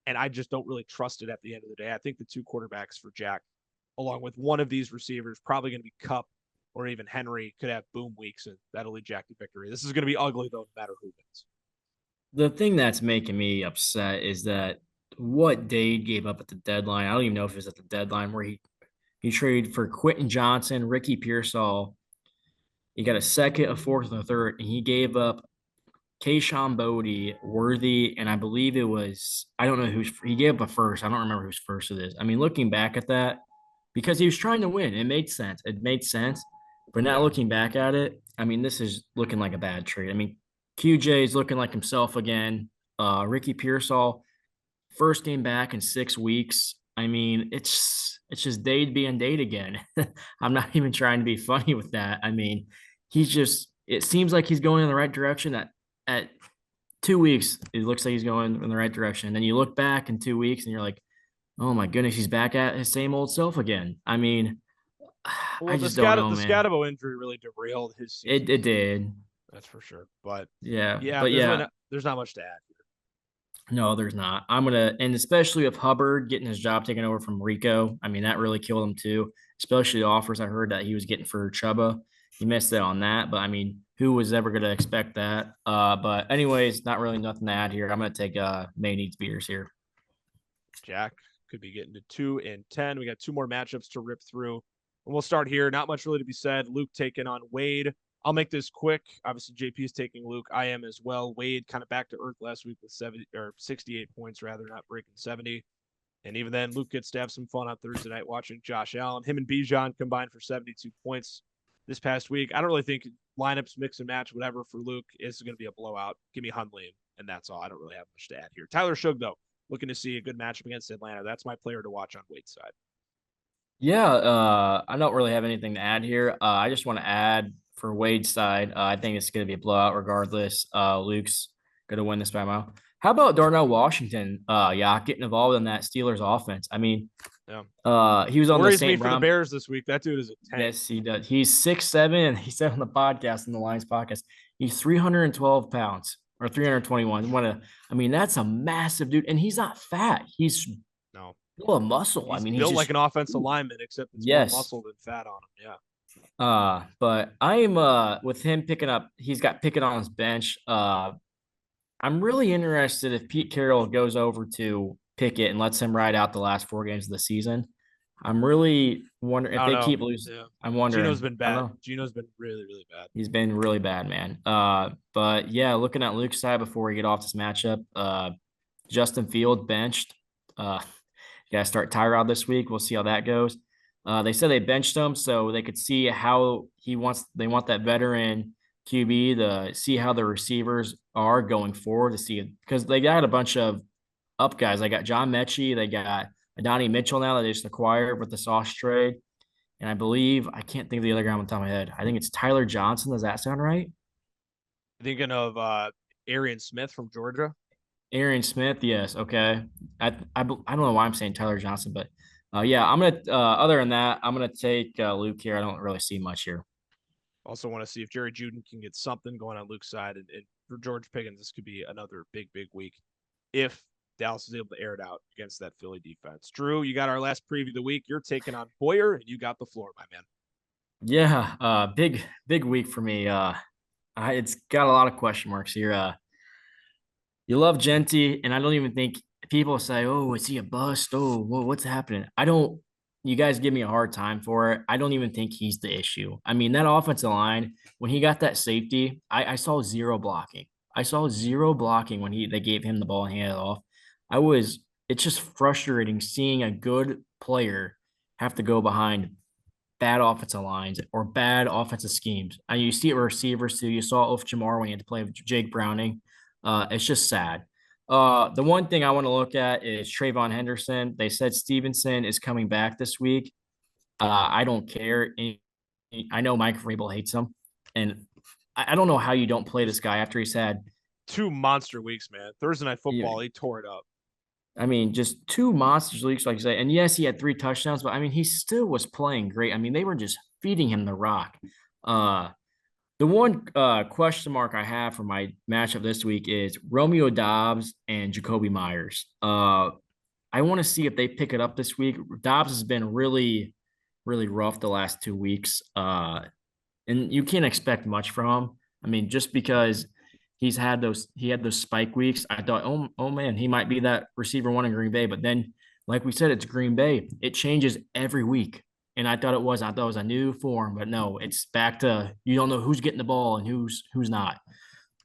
And I just don't really trust it at the end of the day. I think the two quarterbacks for Jack, along with one of these receivers, probably going to be Kupp or even Henry, could have boom weeks, and that'll lead Jack to victory. This is going to be ugly, though, no matter who wins. The thing that's making me upset is that what Dade gave up at the deadline. I don't even know if it was at the deadline where he traded for Quentin Johnson, Ricky Pearsall. He got a second, a fourth, and a third, and he gave up Kayshawn Bodie, Worthy, and I believe it was, I don't know who's, he gave up a first. I don't remember whose first it is. I mean, looking back at that, because he was trying to win, it made sense. It made sense. But now looking back at it, I mean, this is looking like a bad trade. I mean, QJ is looking like himself again. Ricky Pearsall, first game back in 6 weeks. I mean, it's just Dade being Dade again. I'm not even trying to be funny with that. I mean, it seems like he's going in the right direction. At 2 weeks, it looks like he's going in the right direction. And then you look back in 2 weeks and you're like, oh my goodness, he's back at his same old self again. I mean, Well, I just don't know, the man. Scatabo injury really derailed his season. It did. That's for sure. But yeah, there's not much to add here. No, there's not. And especially with Hubbard getting his job taken over from Rico. I mean, that really killed him too. Especially the offers I heard that he was getting for Chuba. He missed it on that, but I mean, who was ever going to expect that? But anyways, not really nothing to add here. I'm going to take May needs beers here. Jack could be getting to 2 and 10. We got 2 more matchups to rip through. And we'll start here. Not much really to be said. Luke taking on Wade. I'll make this quick. Obviously, JP is taking Luke. I am as well. Wade kind of back to earth last week with 68 points, rather, not breaking 70. And even then, Luke gets to have some fun on Thursday night watching Josh Allen. Him and Bijan combined for 72 points this past week. I don't really think lineups mix and match, whatever, for Luke. It's going to be a blowout. Give me Hundley, and that's all. I don't really have much to add here. Tyler Shug, though, looking to see a good matchup against Atlanta. That's my player to watch on Wade's side. Yeah, I don't really have anything to add here. I just want to add for Wade's side, I think it's going to be a blowout regardless. Luke's going to win this by a mile. How about Darnell Washington? Getting involved in that Steelers offense. I mean, he was on the St. Brown for the Bears this week. That dude is a tank. Yes, he does. He's 6'7", and he said on the podcast, in the Lions podcast, he's 312 pounds or 321. I mean, that's a massive dude, and he's not fat. He's full of muscle. He's built like an offensive lineman, except it's more muscle than fat on him. Yeah. But I'm with him he's got Pickett on his bench. I'm really interested if Pete Carroll goes over to Pickett and lets him ride out the last 4 games of the season. I'm really wondering if they keep losing. Yeah. I'm wondering. Gino's been bad. Gino's been really, really bad. He's been really bad, man. But yeah, looking at Luke's side before we get off this matchup, Justin Field benched. You got to start Tyrod this week. We'll see how that goes. They said they benched him so they could see how they want that veteran QB to see how the receivers are going forward to see, because they got a bunch of up guys. They got John Mechie. They got Adonai Mitchell now that they just acquired with the Sauce trade. And I believe, I can't think of the other guy on the top of my head. I think it's Tyler Johnson. Does that sound right? Thinking of Arian Smith from Georgia. Arian Smith, yes. Okay. I don't know why I'm saying Tyler Johnson, but yeah, I'm going to, other than that, I'm going to take Luke here. I don't really see much here. Also want to see if Jerry Juden can get something going on Luke's side. And for George Pickens, this could be another big week if Dallas is able to air it out against that Philly defense. Drew, you got our last preview of the week. You're taking on Boyer, and you got the floor, my man. Yeah, big week for me. It's got a lot of question marks here. You love Genty, and I don't even think people say, "Oh, is he a bust? Oh, what's happening?" You guys give me a hard time for it. I don't even think he's the issue. I mean, that offensive line, when he got that safety, I saw zero blocking. I saw zero blocking when they gave him the ball and handed it off. It's just frustrating seeing a good player have to go behind bad offensive lines or bad offensive schemes. And you see it with receivers too. You saw it with Jamar when he had to play with Jake Browning. It's just sad. The one thing I want to look at is Trayvon Henderson. They said Stevenson is coming back this week. I don't care. I know Mike Vrabel hates him, and I don't know how you don't play this guy after he's had. 2 monster weeks, man. Thursday Night You Football, he tore it up. I mean, just two monsters leagues, like you say. And yes, he had 3 touchdowns, but I mean, he still was playing great. I mean, they were just feeding him the rock. Uh, the one question mark I have for my matchup this week is Romeo Dobbs and Jacoby Myers. I want to see if they pick it up this week. Dobbs has been really, really rough the last 2 weeks. And you can't expect much from him. I mean, just because he had those spike weeks, I thought, oh man, he might be that receiver one in Green Bay. But then, like we said, it's Green Bay. It changes every week. And I thought it was a new form, but no, it's back to you don't know who's getting the ball and who's not.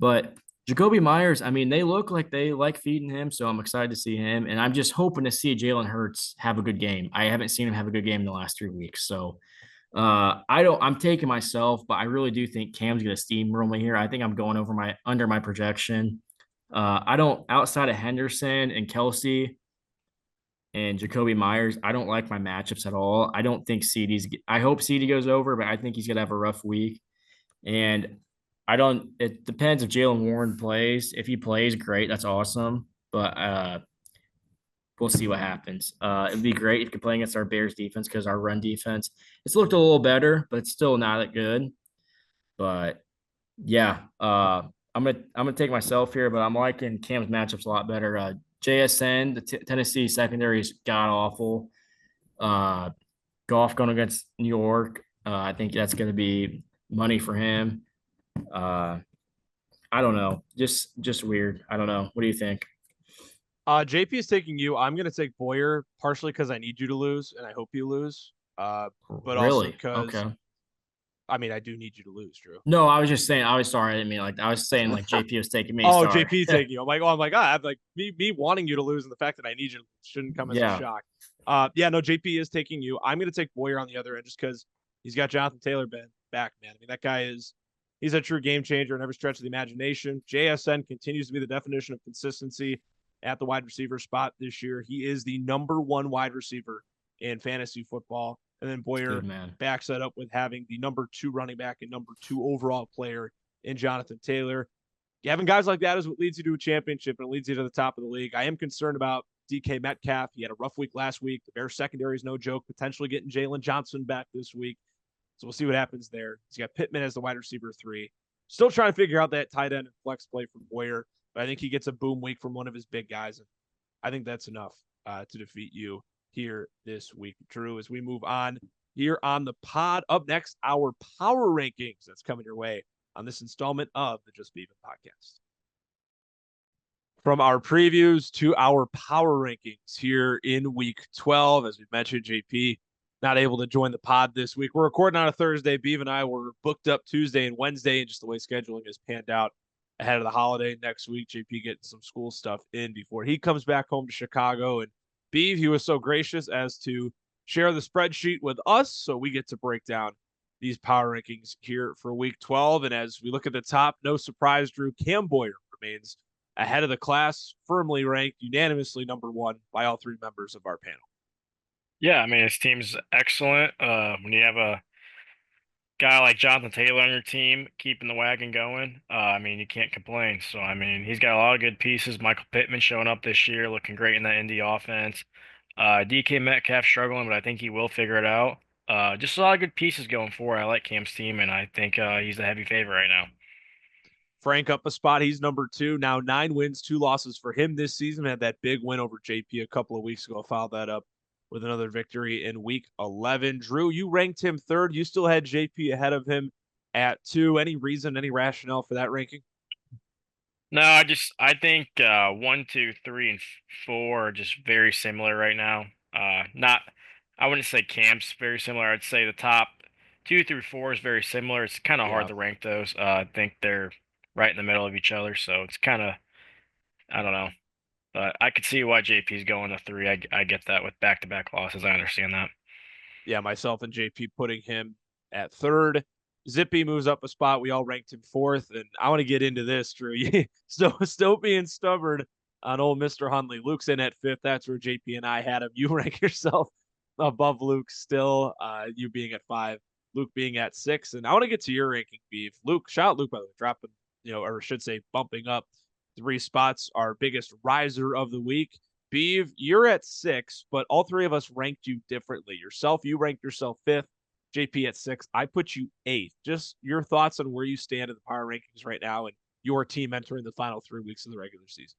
But Jacoby Myers, I mean, they look like they like feeding him, so I'm excited to see him. And I'm just hoping to see Jalen Hurts have a good game. I haven't seen him have a good game in the last 3 weeks. So I'm taking myself, but I really do think Cam's gonna steamroll me here. I think I'm going over my under my projection. I don't outside of Henderson and Kelsey and Jacoby Myers, I don't like my matchups at all. I don't think I hope CD goes over, but I think he's gonna have a rough week. And it depends if Jalen Warren plays. If he plays, great, that's awesome. But we'll see what happens. It'd be great if you could play against our Bears defense because our run defense it's looked a little better, but it's still not that good. But yeah, I'm gonna take myself here, but I'm liking Cam's matchups a lot better. JSN, the Tennessee secondary is god awful. Uh, Goff going against New York. I think that's going to be money for him. Uh, I don't know, just weird. I don't know. What do you think? JP is taking you. I'm gonna take Boyer partially because I need you to lose and I hope you lose. But also Really? because Okay. I mean I do need you to lose, Drew. No, I was just saying. I was sorry. I didn't mean like I was saying like JP was taking me. Oh, Sorry. JP taking you. I'm like, oh my god, I'm like me wanting you to lose and the fact that I need you shouldn't come as a Yeah. shock. Yeah, no, JP is taking you. I'm gonna take Boyer on the other end just because he's got Jonathan Taylor back, man. I mean, that guy he's a true game changer in every stretch of the imagination. JSN continues to be the definition of consistency at the wide receiver spot this year. He is the number one wide receiver in fantasy football. And then Boyer Good man. backs that up with having the number 2 running back and number 2 overall player in Jonathan Taylor. Having guys like that is what leads you to a championship and it leads you to the top of the league. I am concerned about DK Metcalf. He had a rough week last week. The Bears secondary is no joke. Potentially getting Jalen Johnson back this week. So we'll see what happens there. He's got Pittman as the wide receiver 3. Still trying to figure out that tight end and flex play from Boyer, but I think he gets a boom week from one of his big guys. And I think that's enough to defeat you here this week. Drew, as we move on here on the pod, up next, our power rankings that's coming your way on this installment of the Just Beavin podcast. From our previews to our power rankings here in week 12, as we mentioned, JP not able to join the pod this week. We're recording on a Thursday. Beav and I were booked up Tuesday and Wednesday, and just the way scheduling is panned out ahead of the holiday next week. JP getting some school stuff in before he comes back home to Chicago. And Beav, he was so gracious as to share the spreadsheet with us, so we get to break down these power rankings here for week 12. And as we look at the top, no surprise, Drew, Cam Boyer remains ahead of the class, firmly ranked unanimously number 1 by all 3 members of our panel. Yeah, I mean his team's excellent. When you have a guy like Jonathan Taylor on your team keeping the wagon going, I mean you can't complain. So I mean he's got a lot of good pieces. Michael Pittman showing up this year, looking great in that Indy offense. DK Metcalf struggling, but I think he will figure it out. Just a lot of good pieces going forward. I like Cam's team, and I think he's the heavy favorite right now. Frank up a spot. He's number 2. Now 9 wins, 2 losses for him this season. Had that big win over JP a couple of weeks ago. Followed that up with another victory in week 11. Drew, you ranked him 3rd. You still had JP ahead of him at 2. Any reason, any rationale for that ranking? No, I think 1, 2, 3, and 4 are just very similar right now. Not I wouldn't say Cam's very similar. I'd say the top 2 through 4 is very similar. It's kind of hard Yeah. to rank those. I think they're right in the middle of each other, so it's kind of I don't know. But I could see why JP's going to 3. I get that with back-to-back losses. I understand that. Yeah, myself and JP putting him at third. Zippy moves up a spot. We all ranked him fourth, and I want to get into this, Drew. Still being stubborn on old Mr. Hundley. Luke's in at fifth. That's where JP and I had him. You rank yourself above Luke still. You being at five, Luke being at six, and I want to get to your ranking, Beef. Luke, shout out Luke by the way, dropping, or I should say, bumping up 3 spots. Our biggest riser of the week. Beav, you're at six, but all three of us ranked you differently. You ranked yourself fifth. JP at six. I put you eighth. Just your thoughts on where you stand in the power rankings right now and your team entering the final 3 weeks of the regular season.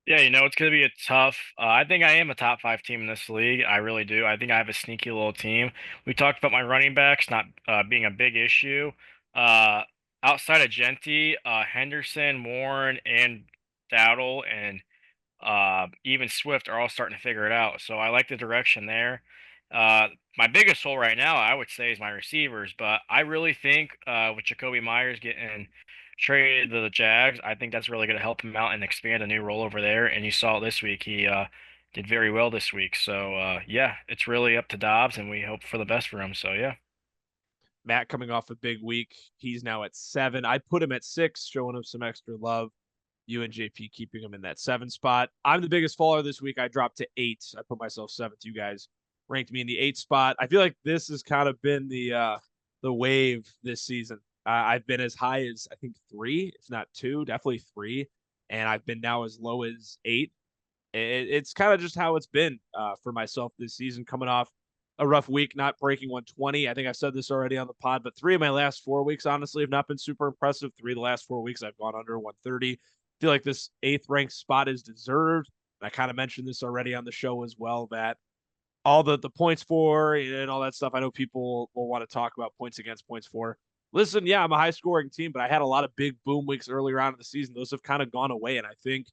Yeah, it's going to be a tough. I think I am a top 5 team in this league. I really do. I think I have a sneaky little team. We talked about my running backs not being a big issue. Uh, Outside of Genty, Henderson, Warren, and Dowdle, and even Swift are all starting to figure it out. So I like the direction there. My biggest hole right now, I would say, is my receivers. But I really think with Jacoby Myers getting traded to the Jags, I think that's really going to help him out and expand a new role over there. And you saw it this week. He did very well this week. So yeah, it's really up to Dobbs, and we hope for the best for him. So yeah. Matt coming off a big week. He's now at 7. I put him at 6, showing him some extra love. You and JP keeping him in that 7 spot. I'm the biggest faller this week. I dropped to 8. I put myself 7th. You guys ranked me in the 8 spot. I feel like this has kind of been the wave this season. I've been as high as I think 3, if not 2, definitely 3, and I've been now as low as 8. It's kind of just how it's been for myself this season, coming off a rough week, not breaking 120. I think I've said this already on the pod, but 3 of my last 4 weeks, honestly, have not been super impressive. 3 of the last 4 weeks, I've gone under 130. Feel like this 8th ranked spot is deserved. I kind of mentioned this already on the show as well, that all the points for and all that stuff. I know people will want to talk about points against, points for. Listen, yeah, I'm a high scoring team, but I had a lot of big boom weeks earlier on in the season. Those have kind of gone away. And I think,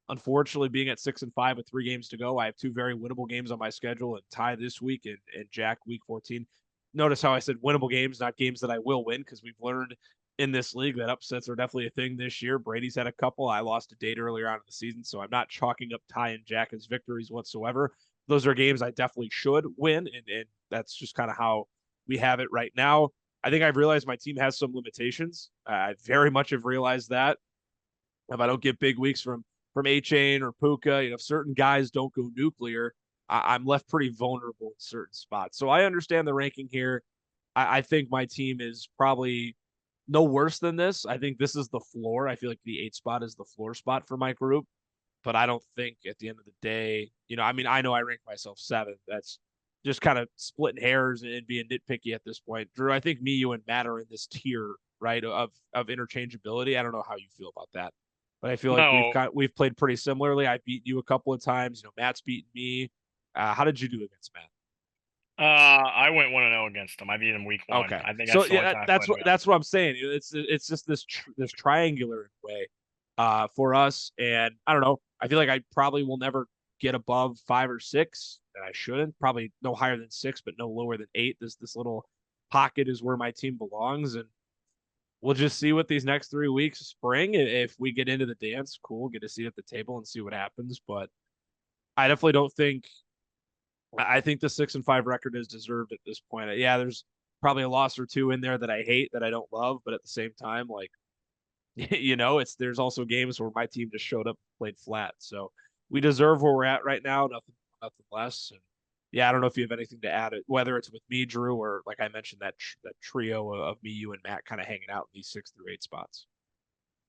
unfortunately, being at 6-5 with 3 games to go, I have 2 very winnable games on my schedule, and Ty this week and Jack week 14. Notice how I said winnable games, not games that I will win, because we've learned in this league that upsets are definitely a thing this year. Brady's had a couple. I lost a date earlier on in the season, so I'm not chalking up Ty and Jack as victories whatsoever. Those are games I definitely should win, and that's just kind of how we have it right now. I think I've realized my team has some limitations. I very much have realized that. If I don't get big weeks from A-Chain or Puka, if certain guys don't go nuclear, I'm left pretty vulnerable in certain spots. So I understand the ranking here. I think my team is probably no worse than this. I think this is the floor. I feel like the 8 spot is the floor spot for my group, but I don't think at the end of the day, I know I rank myself 7th. That's just kind of splitting hairs and being nitpicky at this point. Drew, I think me, you, and Matt are in this tier, right, of interchangeability. I don't know how you feel about that, but I feel like No, we've played pretty similarly. I beat you a couple of times. Matt's beaten me. How did you do against Matt? I went 1-0 against him. I beat him week 1. Okay, I think so that's the only yeah, time I that's played what him. that's what I'm saying. It's just this triangular way for us, and I don't know. I feel like I probably will never get above 5 or 6, and I shouldn't. Probably no higher than 6, but no lower than 8. This little pocket is where my team belongs, and we'll just see what these next 3 weeks spring. If we get into the dance, cool, get a seat at the table and see what happens. But I definitely don't think. I think the 6-5 record is deserved at this point. Yeah, there's probably a loss or 2 in there that I hate, that I don't love, but at the same time, like, there's also games where my team just showed up and played flat. So we deserve where we're at right now, nothing less. And yeah, I don't know if you have anything to add, whether it's with me, Drew, or like I mentioned, that trio of me, you, and Matt kind of hanging out in these 6 through 8 spots.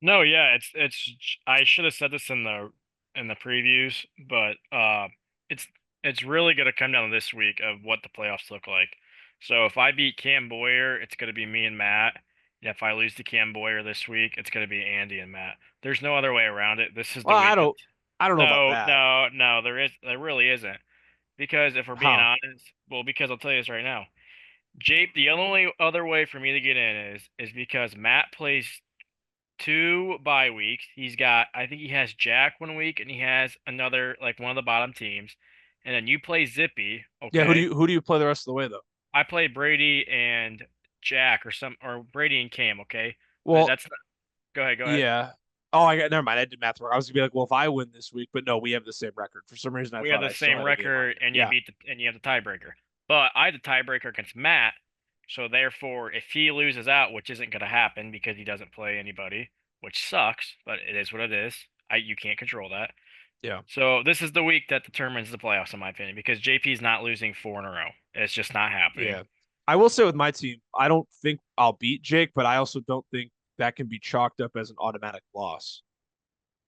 No, yeah, it's I should have said this in the previews, but it's really gonna come down to this week of what the playoffs look like. So if I beat Cam Boyer, it's gonna be me and Matt. Yeah, if I lose to Cam Boyer this week, it's gonna be Andy and Matt. There's no other way around it. This is the Well, week that I don't know about no, that. no, no, there really isn't. Because if we're being How? honest, well, because I'll tell you this right now. Jape, the only other way for me to get in is because Matt plays 2 bye weeks. I think he has Jack 1 week, and he has another, like, one of the bottom teams. And then you play Zippy, Yeah, okay? who do you play the rest of the way though? I play Brady and Jack, or Brady and Cam, okay? But Well, that's not, go ahead, go ahead. yeah. Oh, I got never mind. I did math wrong. I was gonna be like, well, if I win this week, but no, we have the same record. For some reason, I We have thought the I still same had a game on record, you. and Yeah. and you have the tiebreaker. But I had the tiebreaker against Matt, so therefore, if he loses out, which isn't going to happen because he doesn't play anybody, which sucks, but it is what it is. You can't control that. Yeah. So this is the week that determines the playoffs, in my opinion, because JP's not losing 4 in a row. It's just not happening. Yeah. I will say with my team, I don't think I'll beat Jake, but I also don't think that can be chalked up as an automatic loss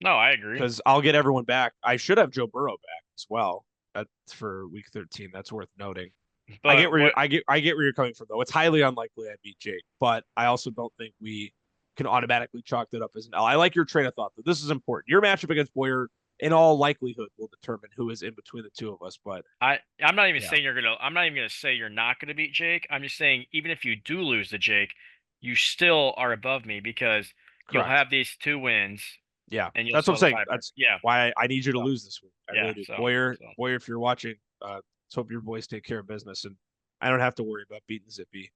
No, I agree. because I'll get everyone back. I should have Joe Burrow back as well. That's for week 13. That's worth noting. But what I get where you're coming from though. It's highly unlikely I beat Jake, but I also don't think we can automatically chalk that up as an L. I like your train of thought though. This is important. Your matchup against Boyer in all likelihood will determine who is in between the two of us. But I'm not even yeah, saying I'm not even gonna say you're not gonna beat Jake. I'm just saying even if you do lose to Jake, you still are above me because you'll correct. have these 2 wins Yeah, and you'll that's what I'm still have saying. the tiebreaker. That's Yeah. why I need you to So lose this week. I yeah. really do. So Boyer, if you're watching, let's hope your boys take care of business and I don't have to worry about beating Zippy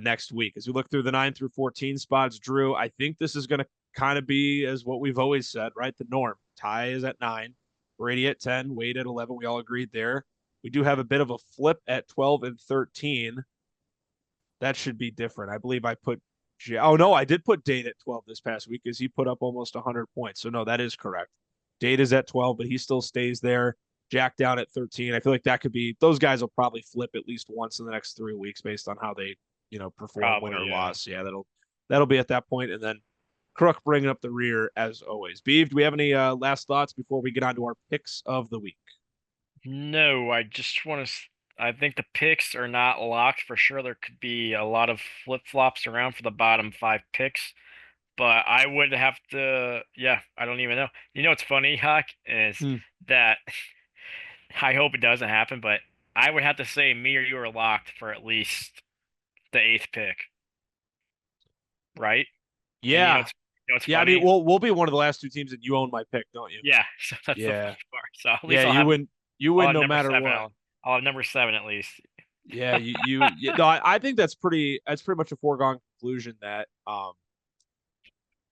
next week. As we look through the 9 through 14 spots, Drew, I think this is going to kind of be as what we've always said, right? The norm. Ty is at 9, Brady at 10, Wade at 11. We all agreed there. We do have a bit of a flip at 12 and 13. That should be different. I believe I put oh no, I did put Date at 12 this past week because he put up almost 100 points. So no, that is correct. Date is at 12, but he still stays there. Jack down at 13. I feel like that could be those guys will probably flip at least once in the next 3 weeks based on how they, perform win or probably loss. Yeah, that'll be at that point. And then Crook bringing up the rear as always. Beeve, do we have any last thoughts before we get on to our picks of the week? no. I just want to. I think the picks are not locked for sure. There could be a lot of flip flops around for the bottom 5 picks. But I would have to, yeah, I don't even know. You know what's funny, Huck, is Hmm. that I hope it doesn't happen, but I would have to say me or you are locked for at least the 8th pick, right? And Yeah. you know what's Yeah, I mean, funny? we'll be one of the last two teams and you own my pick, don't you? Yeah, so that's the Yeah. funny part. So at Yeah, least you I'll win have no number matter seven. what. I'll have number 7 at least. Yeah, no, I think that's pretty much a foregone conclusion that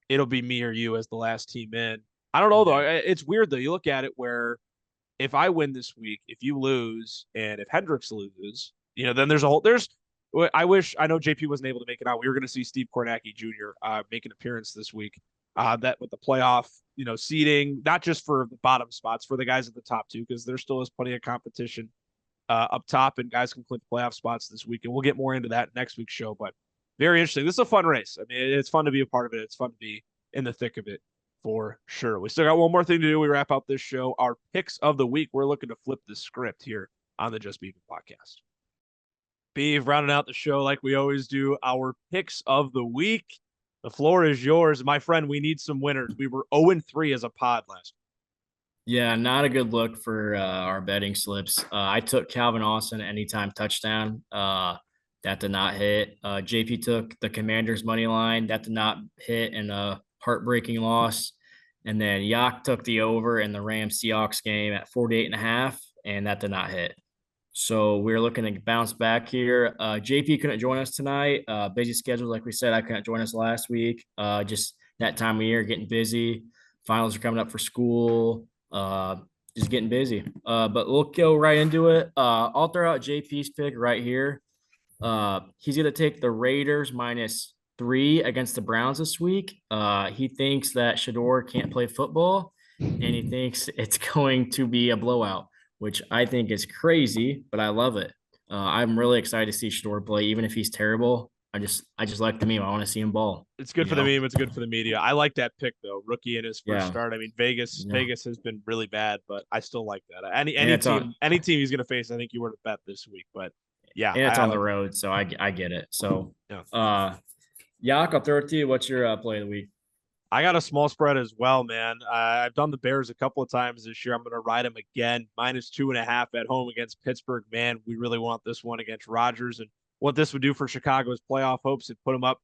it'll be me or you as the last team in. I don't know though. Yeah. It's weird though. You look at it where if I win this week, if you lose, and if Hendricks loses, then I know JP wasn't able to make it out. We were going to see Steve Kornacki Jr. Make an appearance this week. That with the playoff, seeding, not just for the bottom spots, for the guys at the top two, because there still is plenty of competition up top, and guys can clip playoff spots this week. And we'll get more into that next week's show. But very interesting. This is a fun race. I mean, it's fun to be a part of it. It's fun to be in the thick of it for sure. We still got one more thing to do. We wrap up this show. Our picks of the week. We're looking to flip the script here on the Just Beavin podcast. Beav, rounding out the show like we always do. Our picks of the week. The floor is yours, my friend. We need some winners. We were 0-3 as a pod last week. Yeah, not a good look for our betting slips. I took Calvin Austin anytime touchdown. That did not hit. JP took the Commanders money line. That did not hit, and a heartbreaking loss. And then Yak took the over in the Rams Seahawks game at 48.5, and that did not hit. So we're looking to bounce back here. JP couldn't join us tonight. Busy schedule, like we said. I couldn't join us last week. Just that time of year, getting busy. Finals are coming up for school. Just getting busy. But we'll go right into it. I'll throw out JP's pick right here. He's going to take the Raiders -3 against the Browns this week. He thinks that Shador can't play football, and he thinks it's going to be a blowout, which I think is crazy, but I love it. I'm really excited to see Shador play, even if he's terrible. I just like the meme. I want to see him ball. It's good You for the know? meme. It's good for the media. I like that pick though. Rookie in his first Yeah. start. I mean, Vegas Yeah. Vegas has been really bad, but I still like that. Any And it's team on any team he's gonna face, I think you were to bet this week. But yeah, and it's I on the like road, so I get it. So yeah. Yak, I'll throw it to you. What's your play of the week? I got a small spread as well, man. I've done the Bears a couple of times this year. I'm going to ride them again, -2.5 at home against Pittsburgh. Man, we really want this one against Rodgers, and what this would do for Chicago's playoff hopes, it put them up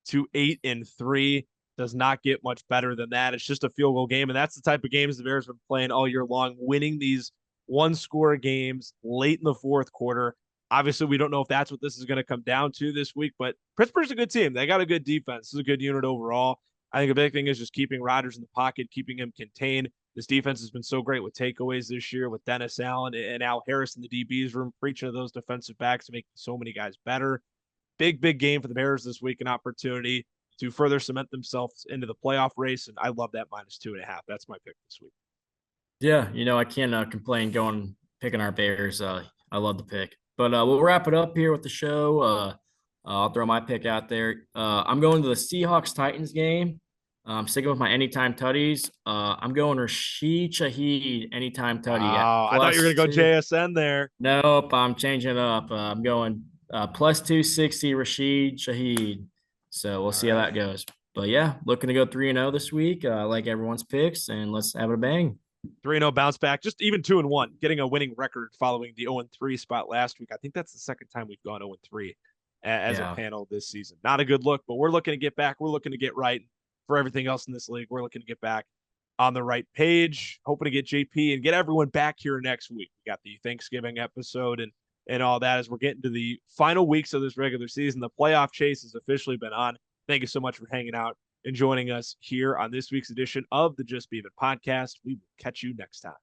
to 8-3. Does not get much better than that. It's just a field goal game, and that's the type of games the Bears have been playing all year long, winning these one-score games late in the fourth quarter. Obviously, we don't know if that's what this is going to come down to this week, but Pittsburgh's a good team. They got a good defense. This is a good unit overall. I think a big thing is just keeping Rodgers in the pocket, keeping him contained. This defense has been so great with takeaways this year with Dennis Allen and Al Harris in the DB's room, preaching to those defensive backs, making so many guys better. Big game for the Bears this week, an opportunity to further cement themselves into the playoff race. And I love that -2.5. That's my pick this week. Yeah, I can't complain picking our Bears. I love the pick. But we'll wrap it up here with the show. I'll throw my pick out there. I'm going to the Seahawks-Titans game. I'm sticking with my anytime tutties. I'm going Rashid Shaheed anytime tutty. Oh, I thought you were going to go JSN there. Nope, I'm changing it up. I'm going plus 260 Rashid Shaheed. So we'll see how that goes. But yeah, looking to go 3-0 this week. I like everyone's picks, and let's have it a bang. 3-0 bounce back, just even 2-1, getting a winning record following the 0-3 spot last week. I think that's the second time we've gone 0-3 as a panel this season. Not a good look, but we're looking to get back. We're looking to get right for everything else in this league. We're looking to get back on the right page, hoping to get JP and get everyone back here next week. We got the Thanksgiving episode and all that as we're getting to the final weeks of this regular season. The playoff chase has officially been on. Thank you so much for hanging out and joining us here on this week's edition of the Just Beavin podcast. We will catch you next time.